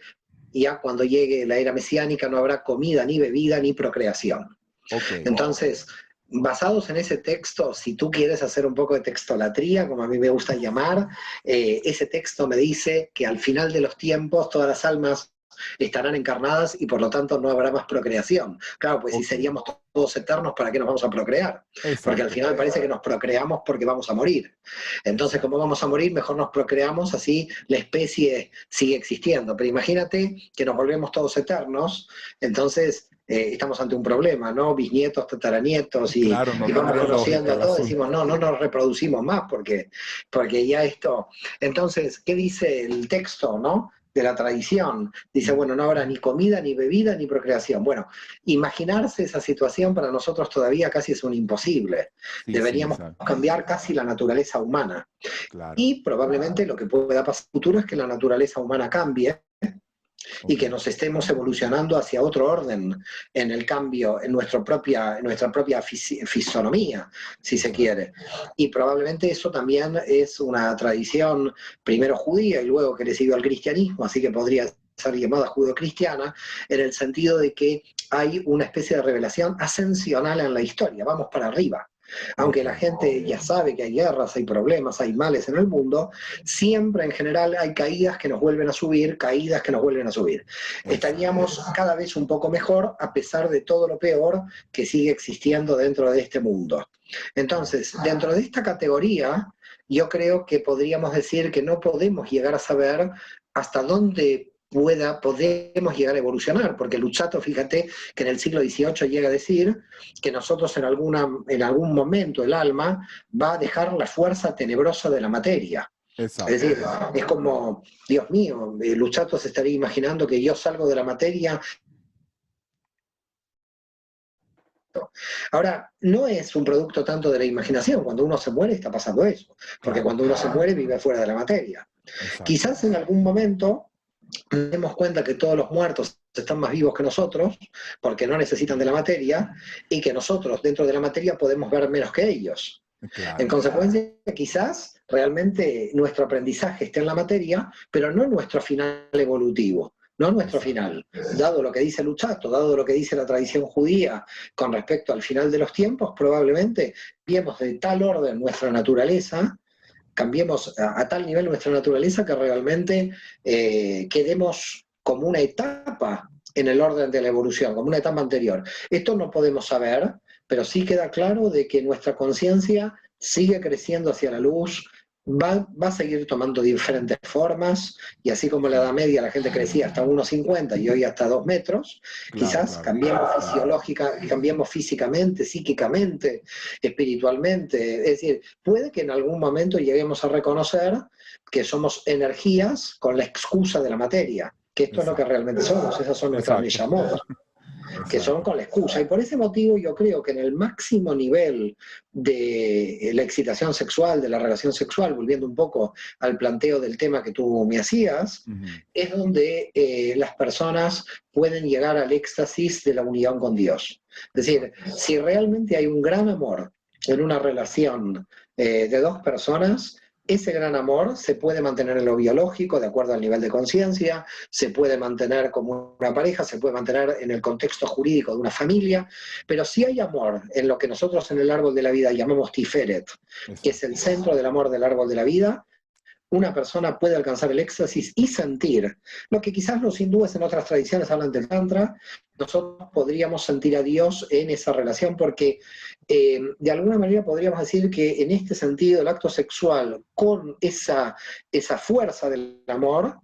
ya cuando llegue la era mesiánica no habrá comida, ni bebida, ni procreación. Okay. Entonces, basados en ese texto, si tú quieres hacer un poco de textolatría, como a mí me gusta llamar, ese texto me dice que al final de los tiempos todas las almas estarán encarnadas y por lo tanto no habrá más procreación. Claro, pues si seríamos todos eternos, ¿para qué nos vamos a procrear? Exacto. Porque al final parece que nos procreamos porque vamos a morir. Entonces, como vamos a morir, mejor nos procreamos, así la especie sigue existiendo. Pero imagínate que nos volvemos todos eternos, entonces estamos ante un problema, ¿no? Bisnietos, tataranietos, y, claro, no y vamos tendría conociendo lógica a el todos, asunto. decimos, no nos reproducimos más porque ya esto... Entonces, ¿qué dice el texto, no? De la tradición. Dice, bueno, no habrá ni comida, ni bebida, ni procreación. Bueno, imaginarse esa situación para nosotros todavía casi es un imposible. Sí, Deberíamos cambiar casi la naturaleza humana. Claro. Y probablemente lo que pueda pasar en el futuro es que la naturaleza humana cambie y que nos estemos evolucionando hacia otro orden en el cambio, en nuestra propia fisonomía, si se quiere. Y probablemente eso también es una tradición primero judía y luego que le siguió al cristianismo, así que podría ser llamada judeocristiana, en el sentido de que hay una especie de revelación ascensional en la historia, vamos para arriba. Aunque la gente ya sabe que hay guerras, hay problemas, hay males en el mundo, siempre en general hay caídas que nos vuelven a subir, caídas que nos vuelven a subir. Estaríamos cada vez un poco mejor a pesar de todo lo peor que sigue existiendo dentro de este mundo. Entonces, dentro de esta categoría, yo creo que podríamos decir que no podemos llegar a saber hasta dónde podemos llegar a evolucionar, porque Luzzatto, fíjate que en el siglo XVIII llega a decir que nosotros en algún momento el alma va a dejar la fuerza tenebrosa de la materia. Exacto. Es decir, es como, Dios mío, Luzzatto se estaría imaginando que yo salgo de la materia. Ahora, no es un producto tanto de la imaginación, cuando uno se muere está pasando eso, porque cuando uno se muere vive fuera de la materia. Quizás en algún momento nos demos cuenta que todos los muertos están más vivos que nosotros, porque no necesitan de la materia, y que nosotros dentro de la materia podemos ver menos que ellos. En consecuencia, quizás realmente nuestro aprendizaje esté en la materia, pero no en nuestro final evolutivo, no en nuestro final. Dado lo que dice Luzzatto, dado lo que dice la tradición judía con respecto al final de los tiempos, probablemente viemos de tal orden nuestra naturaleza, cambiemos a tal nivel nuestra naturaleza que realmente quedemos como una etapa en el orden de la evolución, como una etapa anterior. Esto no podemos saber, pero sí queda claro de que nuestra conciencia sigue creciendo hacia la luz, va a seguir tomando diferentes formas, y así como en la Edad Media la gente crecía hasta 1,50 y hoy hasta 2 metros, quizás cambiemos cambiemos físicamente, psíquicamente, espiritualmente. Es decir, puede que en algún momento lleguemos a reconocer que somos energías con la excusa de la materia, que esto es lo que realmente somos, esas son nuestras Neyamot, que son con la excusa. Y por ese motivo yo creo que en el máximo nivel de la excitación sexual, de la relación sexual, volviendo un poco al planteo del tema que tú me hacías, es donde las personas pueden llegar al éxtasis de la unión con Dios. Es decir, si realmente hay un gran amor en una relación de dos personas, ese gran amor se puede mantener en lo biológico, de acuerdo al nivel de conciencia, se puede mantener como una pareja, se puede mantener en el contexto jurídico de una familia, pero si hay amor en lo que nosotros en el árbol de la vida llamamos Tiferet, que es el centro del amor del árbol de la vida, una persona puede alcanzar el éxtasis y sentir lo que quizás los hindúes en otras tradiciones hablan del Tantra. Nosotros podríamos sentir a Dios en esa relación porque de alguna manera podríamos decir que en este sentido el acto sexual con esa fuerza del amor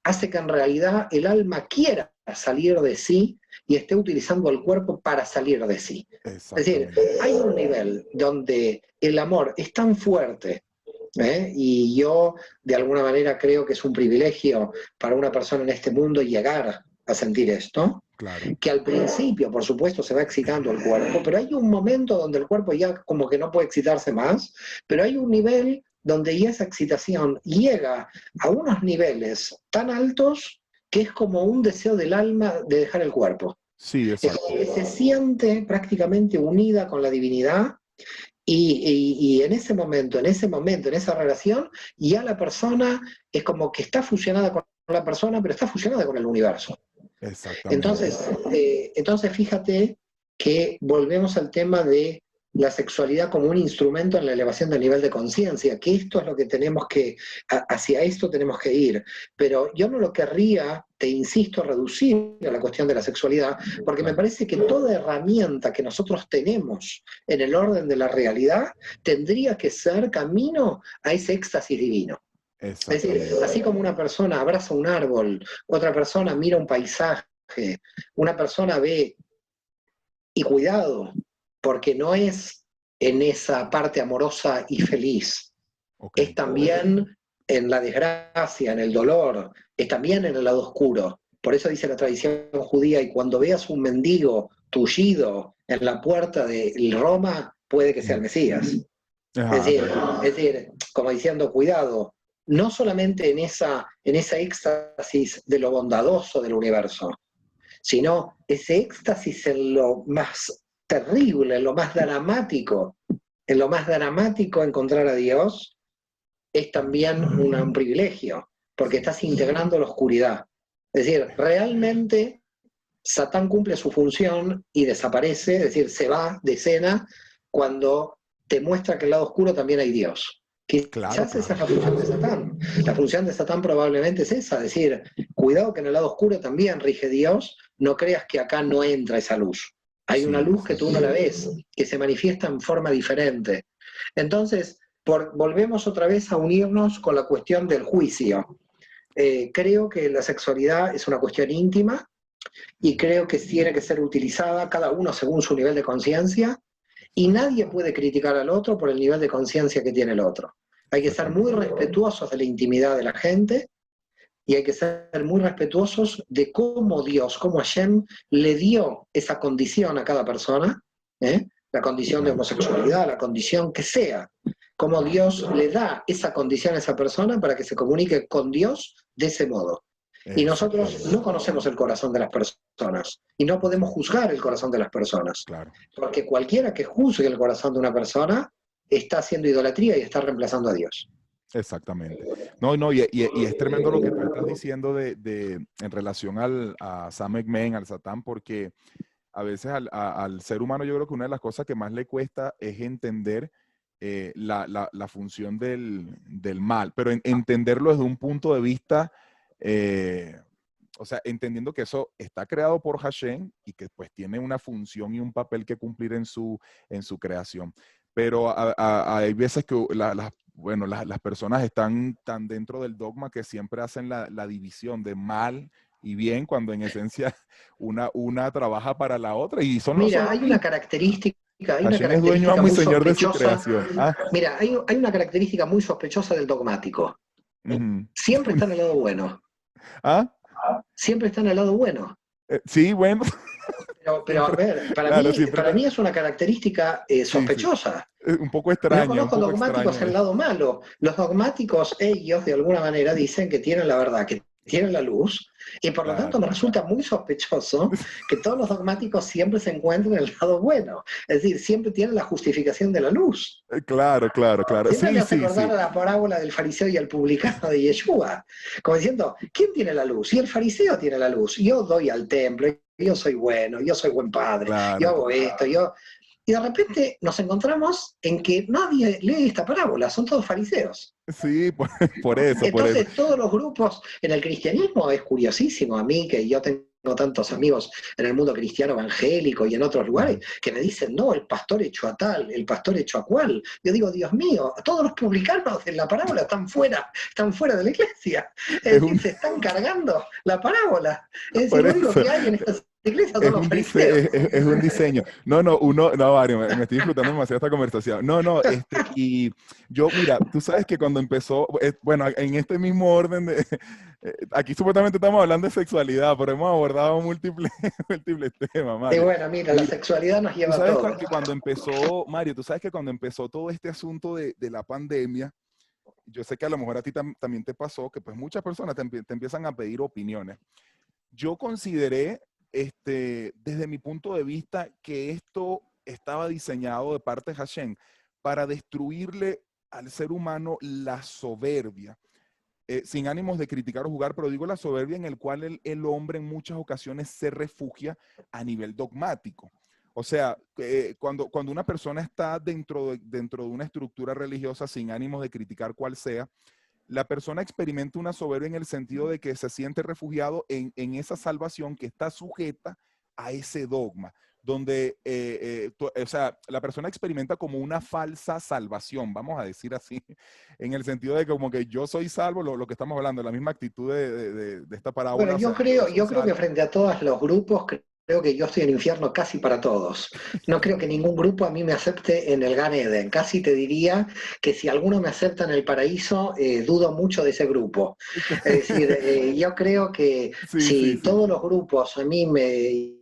hace que en realidad el alma quiera salir de sí y esté utilizando el cuerpo para salir de sí. Es decir, hay un nivel donde el amor es tan fuerte, y yo de alguna manera creo que es un privilegio para una persona en este mundo llegar a sentir esto, claro, que al principio, por supuesto, se va excitando el cuerpo, pero hay un momento donde el cuerpo ya como que no puede excitarse más, pero hay un nivel donde ya esa excitación llega a unos niveles tan altos que es como un deseo del alma de dejar el cuerpo. sí, Es exacto. como que se siente prácticamente unida con la divinidad y en ese momento, en esa relación, ya la persona es como que está fusionada con la persona, pero está fusionada con el universo. Exactamente. Entonces fíjate que volvemos al tema de la sexualidad como un instrumento en la elevación del nivel de conciencia, que esto es lo que tenemos que, hacia esto tenemos que ir. Pero yo no lo querría, te insisto, reducir a la cuestión de la sexualidad, porque me parece que toda herramienta que nosotros tenemos en el orden de la realidad tendría que ser camino a ese éxtasis divino. Es decir, así como una persona abraza un árbol, otra persona mira un paisaje, una persona ve, y cuidado, porque no es en esa parte amorosa y feliz, es también en la desgracia, en el dolor, es también en el lado oscuro. Por eso dice la tradición judía, y cuando veas un mendigo tullido en la puerta de Roma, puede que sea el Mesías. Es decir, como diciendo, cuidado, no solamente en esa éxtasis de lo bondadoso del universo, sino ese éxtasis en lo más terrible, en lo más dramático, encontrar a Dios es también un privilegio, porque estás integrando la oscuridad. Es decir, realmente Satán cumple su función y desaparece, es decir, se va de escena cuando te muestra que en el lado oscuro también hay Dios. Quizás esa es la función de Satán. La función de Satán probablemente es esa, es decir, cuidado que en el lado oscuro también rige Dios, no creas que acá no entra esa luz. Hay una luz que tú no la ves, que se manifiesta en forma diferente. Entonces, volvemos otra vez a unirnos con la cuestión del juicio. Creo que la sexualidad es una cuestión íntima y creo que tiene que ser utilizada cada uno según su nivel de conciencia, y nadie puede criticar al otro por el nivel de conciencia que tiene el otro. Hay que ser muy respetuosos de la intimidad de la gente y hay que ser muy respetuosos de cómo Dios, cómo Hashem le dio esa condición a cada persona, la condición de homosexualidad, la condición que sea, cómo Dios le da esa condición a esa persona para que se comunique con Dios de ese modo. Y nosotros no conocemos el corazón de las personas y no podemos juzgar el corazón de las personas. Porque cualquiera que juzgue el corazón de una persona está haciendo idolatría y está reemplazando a Dios. Exactamente. No, y es tremendo lo que tú estás diciendo en relación a Samek-Men, al Satán, porque a veces al ser humano yo creo que una de las cosas que más le cuesta es entender la función del mal, pero entenderlo desde un punto de vista, o sea, entendiendo que eso está creado por Hashem y que pues tiene una función y un papel que cumplir en su creación. Pero hay veces que las personas están tan dentro del dogma que siempre hacen la división de mal y bien, cuando en esencia una trabaja para la otra. Y Mira, hay una característica Hashem es dueño, amo y señor de su creación. Mira, hay una característica muy sospechosa del dogmático. Siempre está en el lado bueno. Siempre está en el lado bueno. Sí, bueno. Pero a ver, para mí es una característica sospechosa. Sí. Un poco extraña. No conozco dogmáticos en el lado malo. Los dogmáticos, ellos de alguna manera dicen que tienen la verdad, que tienen la luz, y por lo tanto me resulta muy sospechoso que todos los dogmáticos siempre se encuentren en el lado bueno. Es decir, siempre tienen la justificación de la luz. Claro. Siempre me hace acordar a la parábola del fariseo y el publicano de Yeshua, como diciendo, ¿quién tiene la luz? Y el fariseo tiene la luz. Yo doy al templo, yo soy bueno, yo soy buen padre, yo hago esto, Y de repente nos encontramos en que nadie lee esta parábola, son todos fariseos. Sí, por eso, por eso. Entonces, todos los grupos en el cristianismo es curiosísimo. A mí, que yo tengo tantos amigos en el mundo cristiano evangélico y en otros lugares, Ujú. que me dicen, no, el pastor echó a tal, el pastor echó a cual. Yo digo, Dios mío, todos los publicanos en la parábola están fuera de la iglesia. Es Es decir, un, se están cargando la parábola. Es decir, por lo único eso. que hay en estas iglesias son los fariseos. Es un diseño. No, Mario, me estoy disfrutando demasiado esta conversación. Y yo, mira, tú sabes que cuando empezó, bueno, en este mismo orden de, aquí supuestamente estamos hablando de sexualidad, pero hemos abordado múltiples, múltiples temas, Y Mario. bueno, mira, la Mira, sexualidad nos tú lleva a sabes todo. que cuando empezó, Mario, tú sabes que cuando empezó todo este asunto de la pandemia, yo sé que a lo mejor a ti también te pasó, que pues muchas personas te empiezan a pedir opiniones. Yo consideré, desde mi punto de vista, que esto estaba diseñado de parte de Hashem para destruirle al ser humano la soberbia, sin ánimos de criticar o jugar, pero digo la soberbia en el cual el hombre en muchas ocasiones se refugia a nivel dogmático. O sea, cuando una persona está dentro de una estructura religiosa sin ánimos de criticar cuál sea, la persona experimenta una soberbia en el sentido de que se siente refugiado en esa salvación que está sujeta a ese dogma, donde, o sea, la persona experimenta como una falsa salvación, vamos a decir así, en el sentido de que como que yo soy salvo, lo que estamos hablando, la misma actitud de esta Bueno, parábola, o sea, yo soy yo creo que salvo. frente a todos los grupos, creo que yo estoy en el infierno casi para todos. No creo que ningún grupo a mí me acepte en el Gan Eden. Casi te diría que si alguno me acepta en el paraíso, dudo mucho de ese grupo. Es decir, yo creo que Sí, sí, si sí. todos los grupos a mí me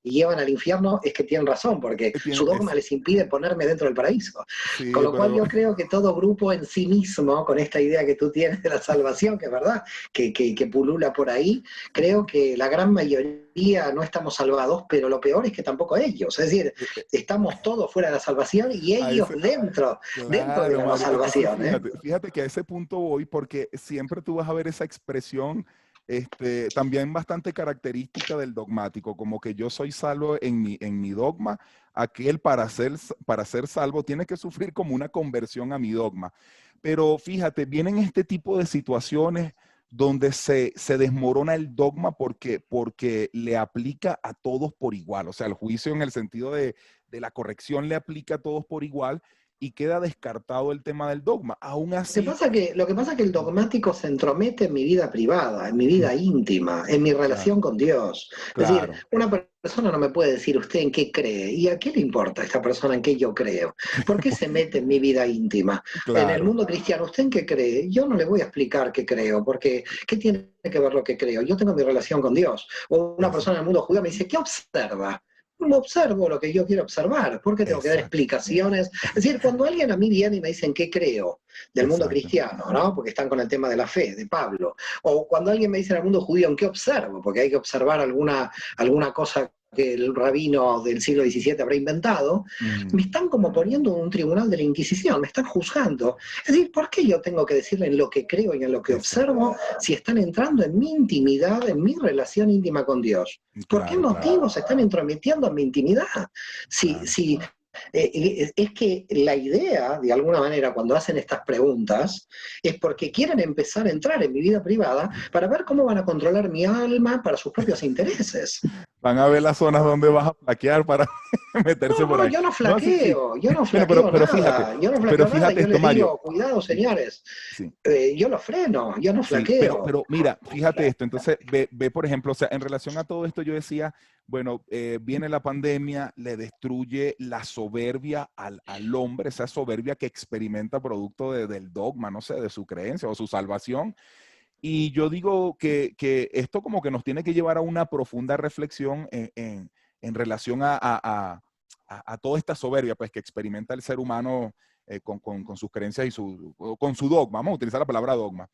llevan al infierno, es que tienen razón, porque su dogma les impide ponerme dentro del paraíso. Con Sí, lo cual pero yo creo que todo grupo en sí mismo, con esta idea que tú tienes de la salvación, que es verdad, que pulula por ahí, creo que la gran mayoría no estamos salvados, pero lo peor es que tampoco ellos. Es decir, estamos todos fuera de la salvación y a ellos ese, dentro de claro, la no Mario. Entonces, salvación. ¿Eh? fíjate que a ese punto voy porque siempre tú vas a ver esa expresión, también bastante característica del dogmático, como que yo soy salvo en mi dogma, aquel para ser salvo tiene que sufrir como una conversión a mi dogma. Pero fíjate, vienen este tipo de situaciones donde se desmorona el dogma porque le aplica a todos por igual. O sea, el juicio en el sentido de la corrección le aplica a todos por igual y queda descartado el tema del dogma. Aún así, Lo que pasa es que el dogmático se entromete en mi vida privada, en mi vida íntima, en mi claro, relación con Dios. Es decir, claro, una persona no me puede decir usted en qué cree y a qué le importa a esta persona en qué yo creo. ¿Por qué se mete en mi vida íntima? En el claro. mundo cristiano, ¿usted en qué cree? Yo no le voy a explicar qué creo, porque ¿qué tiene que ver lo que creo? Yo tengo mi relación con Dios. O una Eso, persona en el mundo judío me dice, ¿qué observa? No observo lo que yo quiero observar. ¿Por qué tengo que dar exacto, explicaciones? Es decir, cuando alguien a mí viene y me dice en qué creo, del mundo exacto. cristiano, ¿no? Porque están con el tema de la fe, de Pablo. O cuando alguien me dice en el mundo judío, ¿en qué observo? Porque hay que observar alguna cosa que el rabino del siglo XVII habrá inventado, Mm, me están como poniendo en un tribunal de la Inquisición, me están juzgando. Es decir, ¿por qué yo tengo que decirle en lo que creo y en lo que exacto. observo si están entrando en mi intimidad, en mi relación íntima con Dios? ¿Por qué Claro, claro, motivos se están entrometiendo en mi intimidad? Si, claro. si es que la idea, de alguna manera, cuando hacen estas preguntas, es porque quieren empezar a entrar en mi vida privada para ver cómo van a controlar mi alma para sus propios intereses. Van a ver las zonas donde vas a plaquear para meterse No, por no, ahí. yo no No, sí, sí. flaqueo, yo no Bueno, flaqueo nada, yo no pero flaqueo nada, fíjate yo esto, les Mario. digo, cuidado Sí, señores, sí. yo lo freno, yo no Sí, flaqueo. pero mira, fíjate esto, entonces ve, por ejemplo, o sea, en relación a todo esto yo decía, bueno, viene la pandemia, le destruye la soberbia al hombre, esa soberbia que experimenta producto del dogma, no sé, de su creencia o su salvación. Y yo digo que esto como que nos tiene que llevar a una profunda reflexión en relación a toda esta soberbia pues, que experimenta el ser humano con sus creencias con su dogma, vamos a utilizar la palabra dogma.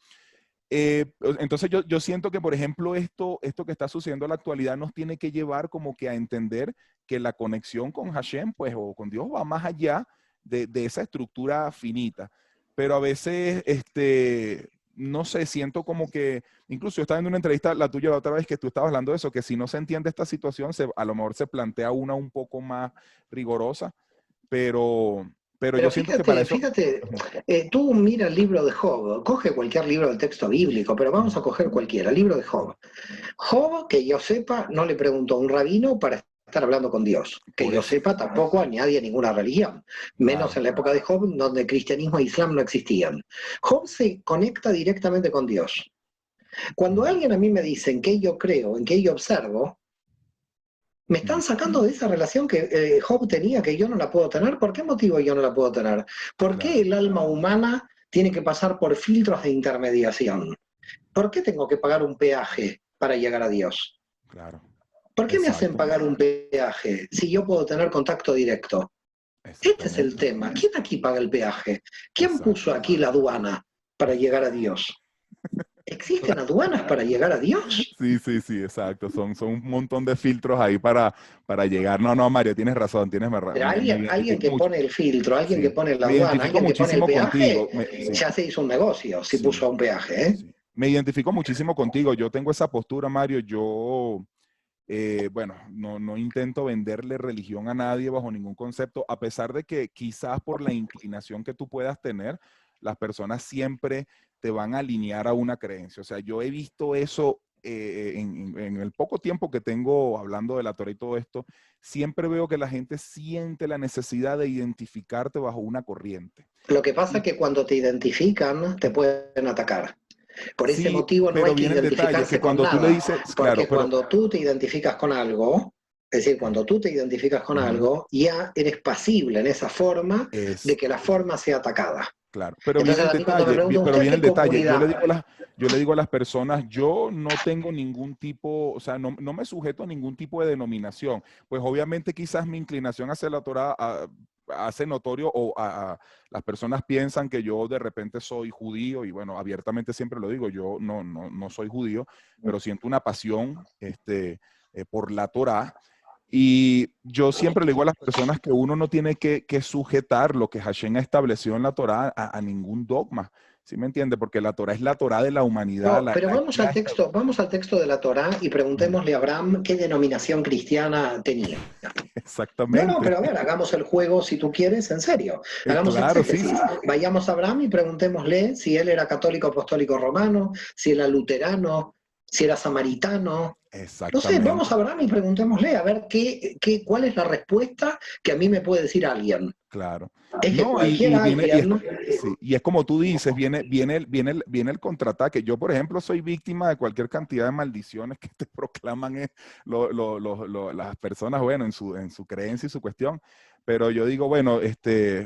Entonces yo siento que, por ejemplo, esto que está sucediendo en la actualidad nos tiene que llevar como que a entender que la conexión con Hashem, pues, o con Dios va más allá de esa estructura finita. Pero a veces, no sé, siento como que, incluso yo estaba viendo una entrevista, la tuya la otra vez, que tú estabas hablando de eso, que si no se entiende esta situación, a lo mejor se plantea una un poco más rigorosa, pero, pero yo Pero siento que para fíjate, eso... fíjate, Ujú, tú mira el libro de Job, coge cualquier libro del texto bíblico, pero vamos a coger cualquiera, el libro de Job. Job, que yo sepa, no le preguntó a un rabino para estar hablando con Dios. Que por yo eso, sepa, tampoco a nadie de ninguna religión, menos claro. en la época de Job, donde cristianismo e islam no existían. Job se conecta directamente con Dios. Cuando Ujú, alguien a mí me dice en qué yo creo, en qué yo observo, me ujú, están sacando de esa relación que Job tenía, que yo no la puedo tener. ¿Por qué motivo yo no la puedo tener? ¿Por qué claro, el alma humana tiene que pasar por filtros de intermediación? ¿Por qué tengo que pagar un peaje para llegar a Dios? claro. ¿Por qué me hacen Exacto, pagar un peaje si yo puedo tener contacto directo? Este es el exactamente, tema. ¿Quién aquí paga el peaje? ¿Quién puso exacto. aquí la aduana para llegar a Dios? ¿Existen aduanas para llegar a Dios? Sí, sí, sí, exacto. Son un montón de filtros ahí para llegar. No, no, Mario, tienes razón, Pero me alguien identifico que mucho. pone el filtro, alguien que Sí, pone la me aduana, identifico alguien que pone el muchísimo peaje, contigo. Sí, ya se hizo un negocio si sí, puso un peaje, ¿eh? sí. Me identifico muchísimo contigo. Yo tengo esa postura, Mario. Yo, bueno, no intento venderle religión a nadie bajo ningún concepto, a pesar de que quizás por la inclinación que tú puedas tener, las personas siempre te van a alinear a una creencia. O sea, yo he visto eso en el poco tiempo que tengo hablando de la Torah y todo esto, siempre veo que la gente siente la necesidad de identificarte bajo una corriente. Lo que pasa es Y que cuando te identifican, te pueden atacar. Por ese sí, motivo no hay pero que viene el detalle, que identificarse con cuando tú le nada, dices, claro, porque pero... cuando tú te identificas con algo, es decir, cuando tú te identificas con Ujú, algo, ya eres pasible en esa forma de es que la forma sea atacada. claro, pero viene Entonces el a mí cuando me detalle, preguntan, pero ¿usted viene qué el detalle. comunidad? Yo le digo a las personas, yo no tengo ningún tipo, o sea, no me sujeto a ningún tipo de denominación. Pues obviamente quizás mi inclinación hacia la Torah hace notorio las personas piensan que yo de repente soy judío y bueno, abiertamente siempre lo digo, yo no soy judío, pero siento una pasión por la Torah. Y yo siempre le digo a las personas que uno no tiene que sujetar lo que Hashem estableció en la Torá a ningún dogma. ¿Sí me entiende? Porque la Torá es la Torá de la humanidad, No, pero la guía vamos al texto de la Torá y Ujú. preguntémosle a Abraham qué denominación cristiana tenía. No, no, Exactamente. pero a ver, hagamos el juego si tú quieres, en serio. Hagamos Claro, sí, exégesis. sí, Vayamos a Abraham y preguntémosle si él era católico apostólico romano, si era luterano, si era samaritano. No sé, vamos exactamente. a Abraham y preguntémosle a ver cuál es la respuesta que a mí me puede decir alguien. Claro. Es que No, cualquier alguien, sí, y es como tú dices, viene el contraataque. Yo, por ejemplo, soy víctima de cualquier cantidad de maldiciones que te proclaman las personas, bueno, en su creencia y su cuestión. Pero yo digo, bueno,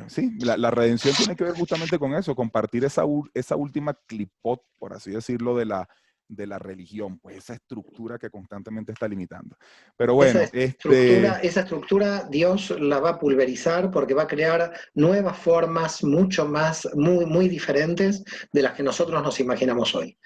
sí, la redención tiene que ver justamente con eso, compartir esa última clipot, por así decirlo, de la religión, pues esa estructura que constantemente está limitando. Pero bueno, esa estructura Dios la va a pulverizar porque va a crear nuevas formas mucho más, muy, muy diferentes de las que nosotros nos imaginamos hoy.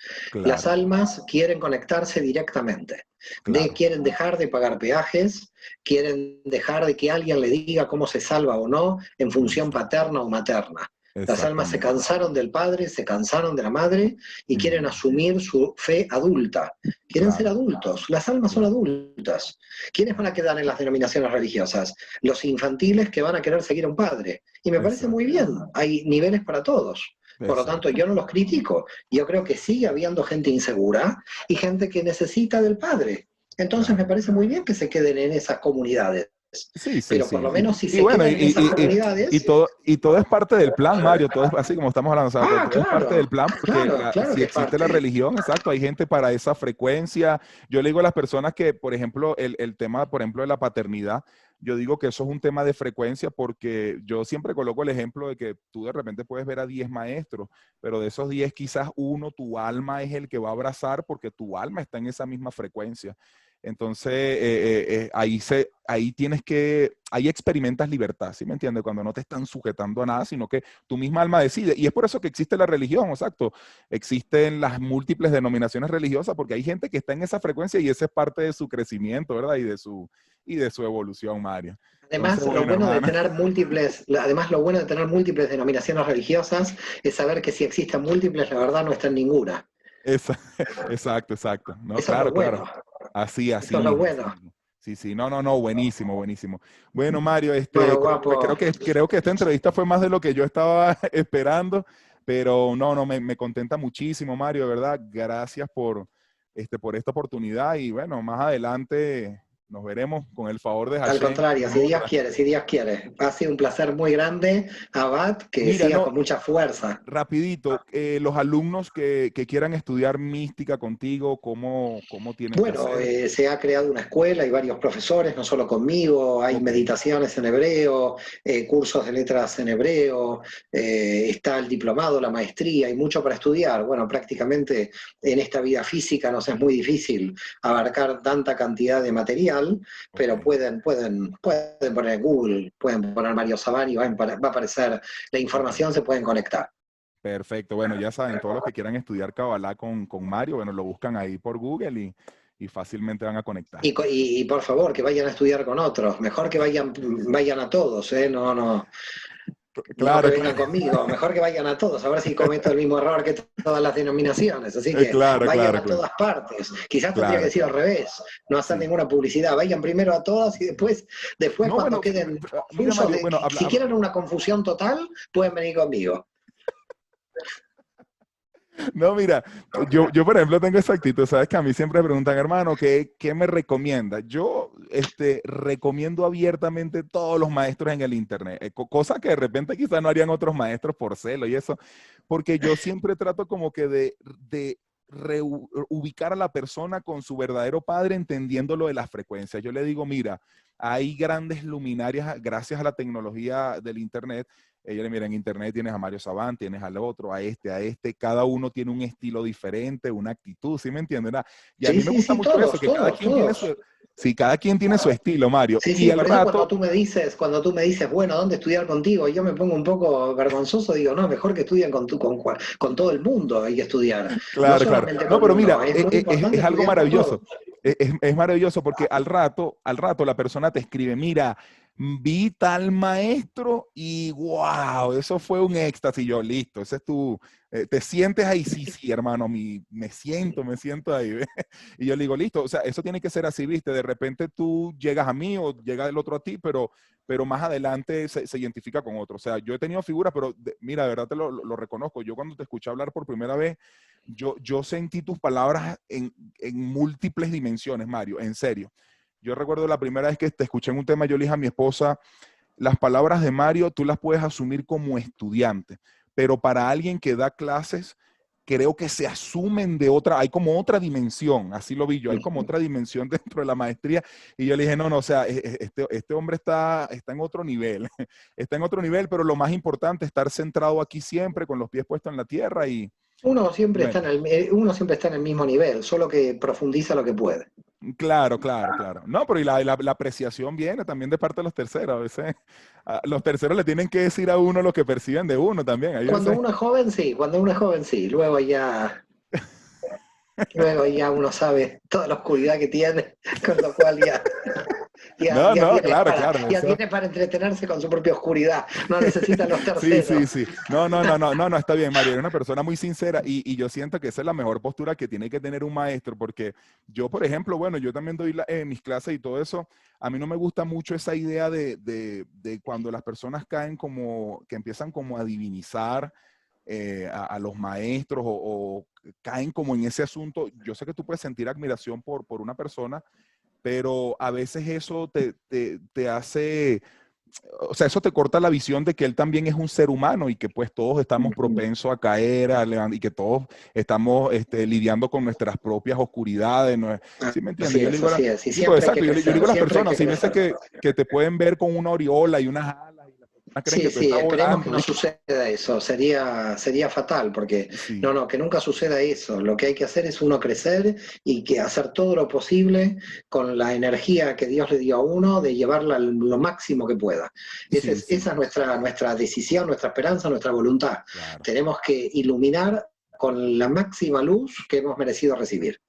Las claro, almas quieren conectarse directamente, claro, quieren dejar de pagar peajes, quieren dejar de que alguien le diga cómo se salva o no en función exacto, paterna o materna. Las almas se exactamente. cansaron del padre, se cansaron de la madre y quieren Ujú, asumir su fe adulta. Quieren ser claro, adultos, las almas son claro, adultas. ¿Quiénes van a claro, quedar en las denominaciones religiosas? Los infantiles que van a querer seguir a un padre. Y me parece muy exacto, bien, hay niveles para todos. Por lo tanto, exacto, yo no los critico. Yo creo que sigue habiendo gente insegura y gente que necesita del padre. Entonces me claro. parece muy bien que se queden en esas comunidades. Sí, sí, Pero por sí. lo menos si Y se bueno, quedan en esas comunidades, y todo es parte del plan, Mario, todo es así como estamos hablando, o sea, todo es parte del claro, plan porque claro, claro si que es existe la parte. religión, exacto, hay gente para esa frecuencia. Yo le digo a las personas que, por ejemplo, el tema, por ejemplo, de la paternidad, yo digo que eso es un tema de frecuencia porque yo siempre coloco el ejemplo de que tú de repente puedes ver a 10 maestros, pero de esos 10 quizás uno, tu alma es el que va a abrazar porque tu alma está en esa misma frecuencia. Entonces, ahí experimentas libertad, ¿sí me entiendes? Cuando no te están sujetando a nada, sino que tu misma alma decide. Y es por eso que existe la religión, exacto. Existen las múltiples denominaciones religiosas, porque hay gente que está en esa frecuencia y esa es parte de su crecimiento, ¿verdad? Y de su evolución, Mario. Entonces, Además, bueno, hermano. lo bueno de tener múltiples denominaciones religiosas es saber que si existen múltiples, la verdad no está en ninguna. Esa- exacto, exacto. No, Eso es lo claro, bueno, claro. Así eso es lo mismo, así bueno. mismo. Sí, sí, no, no, no, buenísimo, buenísimo. Bueno, Mario, Bueno, creo guapo. creo que esta entrevista fue más de lo que yo estaba esperando, pero no, no, me contenta muchísimo, Mario, de verdad. Gracias por esta oportunidad y bueno, más adelante nos veremos con el favor de Al Hashem contrario, en otra. si Dios quiere. Ha sido un placer muy grande, Abad, que Mira, sigas no, con mucha fuerza. rapidito, los alumnos que quieran estudiar mística contigo, ¿cómo tienen que Bueno, hacer? se ha creado una escuela, hay varios profesores, no solo conmigo, hay Ok, meditaciones en hebreo, cursos de letras en hebreo, está el diplomado, la maestría, hay mucho para estudiar. Bueno, prácticamente en esta vida física nos es muy difícil abarcar tanta cantidad de material, ok. pero pueden poner en Google, pueden poner Mario Sabani, va a aparecer la Ok, información, se pueden conectar. perfecto. Bueno, ya saben, todos los que quieran estudiar Kabbalah con Mario, bueno, lo buscan ahí por Google y fácilmente van a conectar. Y por favor, que vayan a estudiar con otros. Mejor que vayan a todos, ¿eh? No que Claro, vengan claro, conmigo. Mejor que vayan a todos. A ver si cometo el mismo error que todas las denominaciones. Así que claro, vayan claro, a claro, todas partes. Quizás tendría que claro, decir al claro. revés. No hacer Sí. ninguna publicidad. Vayan primero a todas y después No, cuando bueno, queden mira, confusos, Mario, bueno, si quieren una confusión total, pueden venir conmigo. no, mira, yo por ejemplo tengo esa actitud, sabes que a mí siempre me preguntan, hermano, ¿qué me recomienda? Yo recomiendo abiertamente todos los maestros en el internet, cosa que de repente quizás no harían otros maestros por celo y eso, porque yo siempre trato como que de ubicar a la persona con su verdadero padre entendiendo lo de las frecuencias. Yo le digo, mira, hay grandes luminarias gracias a la tecnología del internet. Ellos le miran, en internet tienes a Mario Sabán, tienes al otro, a este, cada uno tiene un estilo diferente, una actitud, ¿sí me entienden? Y a Sí, mí me sí, gusta sí, mucho eso, todos, que cada todos, quien tiene todos. su, sí, cada quien tiene su estilo, Mario. Sí, Y sí, al por eso rato, cuando tú me dices, bueno, ¿dónde estudiar contigo? Y yo me pongo un poco vergonzoso, digo, no, mejor que estudien con todo el mundo, hay que estudiar, no claro, claro. solamente No, con pero uno, mira, es muy importante es algo estudiar con todos. maravilloso. Es maravilloso porque al rato la persona te escribe, mira, vi tal maestro y wow, eso fue un éxtasis. Y yo, listo, ese es tu, te sientes ahí, sí, sí, hermano, me siento ahí. ¿Ve? Y yo le digo, listo, o sea, eso tiene que ser así, viste, de repente tú llegas a mí o llega el otro a ti, pero más adelante se identifica con otro. O sea, yo he tenido figuras, pero mira, de verdad lo reconozco. Yo cuando te escuché hablar por primera vez, yo sentí tus palabras en múltiples dimensiones, Mario, en serio. Yo recuerdo la primera vez que te escuché en un tema, yo le dije a mi esposa, las palabras de Mario tú las puedes asumir como estudiante, pero para alguien que da clases, creo que se asumen de otra, hay como otra dimensión, así lo vi yo, hay como otra dimensión dentro de la maestría, y yo le dije, no, no, o sea, este hombre está en otro nivel, está en otro nivel, pero lo más importante es estar centrado aquí siempre, con los pies puestos en la tierra, y bueno, Uno siempre está en el mismo nivel, solo que profundiza lo que puede. claro, claro, claro. No, pero y la apreciación viene también de parte de los terceros. A veces los terceros le tienen que decir a uno lo que perciben de uno también. Hay Cuando veces. uno es joven, sí, cuando uno es joven, sí, luego ya uno sabe toda la oscuridad que tiene, con lo cual No, no, claro, claro. ya Eso. tiene para entretenerse con su propia oscuridad, no necesita los Sí, terceros. sí, sí. No, no, no, no, no, no, está bien, Mario. Eres una persona muy sincera y yo siento que esa es la mejor postura que tiene que tener un maestro, porque yo, por ejemplo, bueno, yo también doy mis clases y todo eso. A mí no me gusta mucho esa idea de cuando las personas caen como, que empiezan como a divinizar a los maestros o caen como en ese asunto. Yo sé que tú puedes sentir admiración por una persona, pero a veces eso te hace, o sea, eso te corta la visión de que él también es un ser humano y que pues todos estamos propensos a caer y que todos estamos lidiando con nuestras propias oscuridades. ¿No? ¿Sí me entiendes? Así Yo le es, digo, así es. Y digo siempre hay que exacto, yo le digo crecer, a las siempre hay personas, que hay veces crecer. que te pueden ver con una aureola y unas alas creen Sí, que tú sí, estás esperemos que volando. no suceda eso, sería fatal, porque Sí, no, que nunca suceda eso. Lo que hay que hacer es uno crecer y que hacer todo lo posible con la energía que Dios le dio a uno, de llevarla lo máximo que pueda. sí, Esa sí, es nuestra decisión, nuestra esperanza, nuestra voluntad. claro, Tenemos que iluminar con la máxima luz que hemos merecido recibir.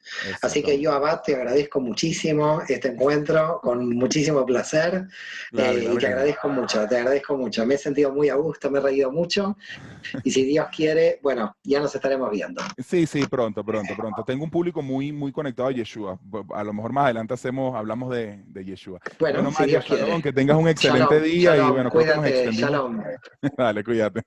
Así que yo, exactamente. Abad, te agradezco muchísimo este encuentro, con muchísimo placer, Claro, y te Gabriel. agradezco mucho, te agradezco mucho. Me he sentido muy a gusto, me he reído mucho, y si Dios quiere, bueno, ya nos estaremos viendo. Sí, sí, pronto, pronto, pronto. Tengo un público muy, muy conectado a Yeshua. A lo mejor más adelante hablamos de Yeshua. Bueno, Bueno, si Mario, Dios quiere. shalom, que tengas un excelente Shalom, día y shalom, bueno, creo que nos cuídate, extendimos. shalom. Dale, cuídate.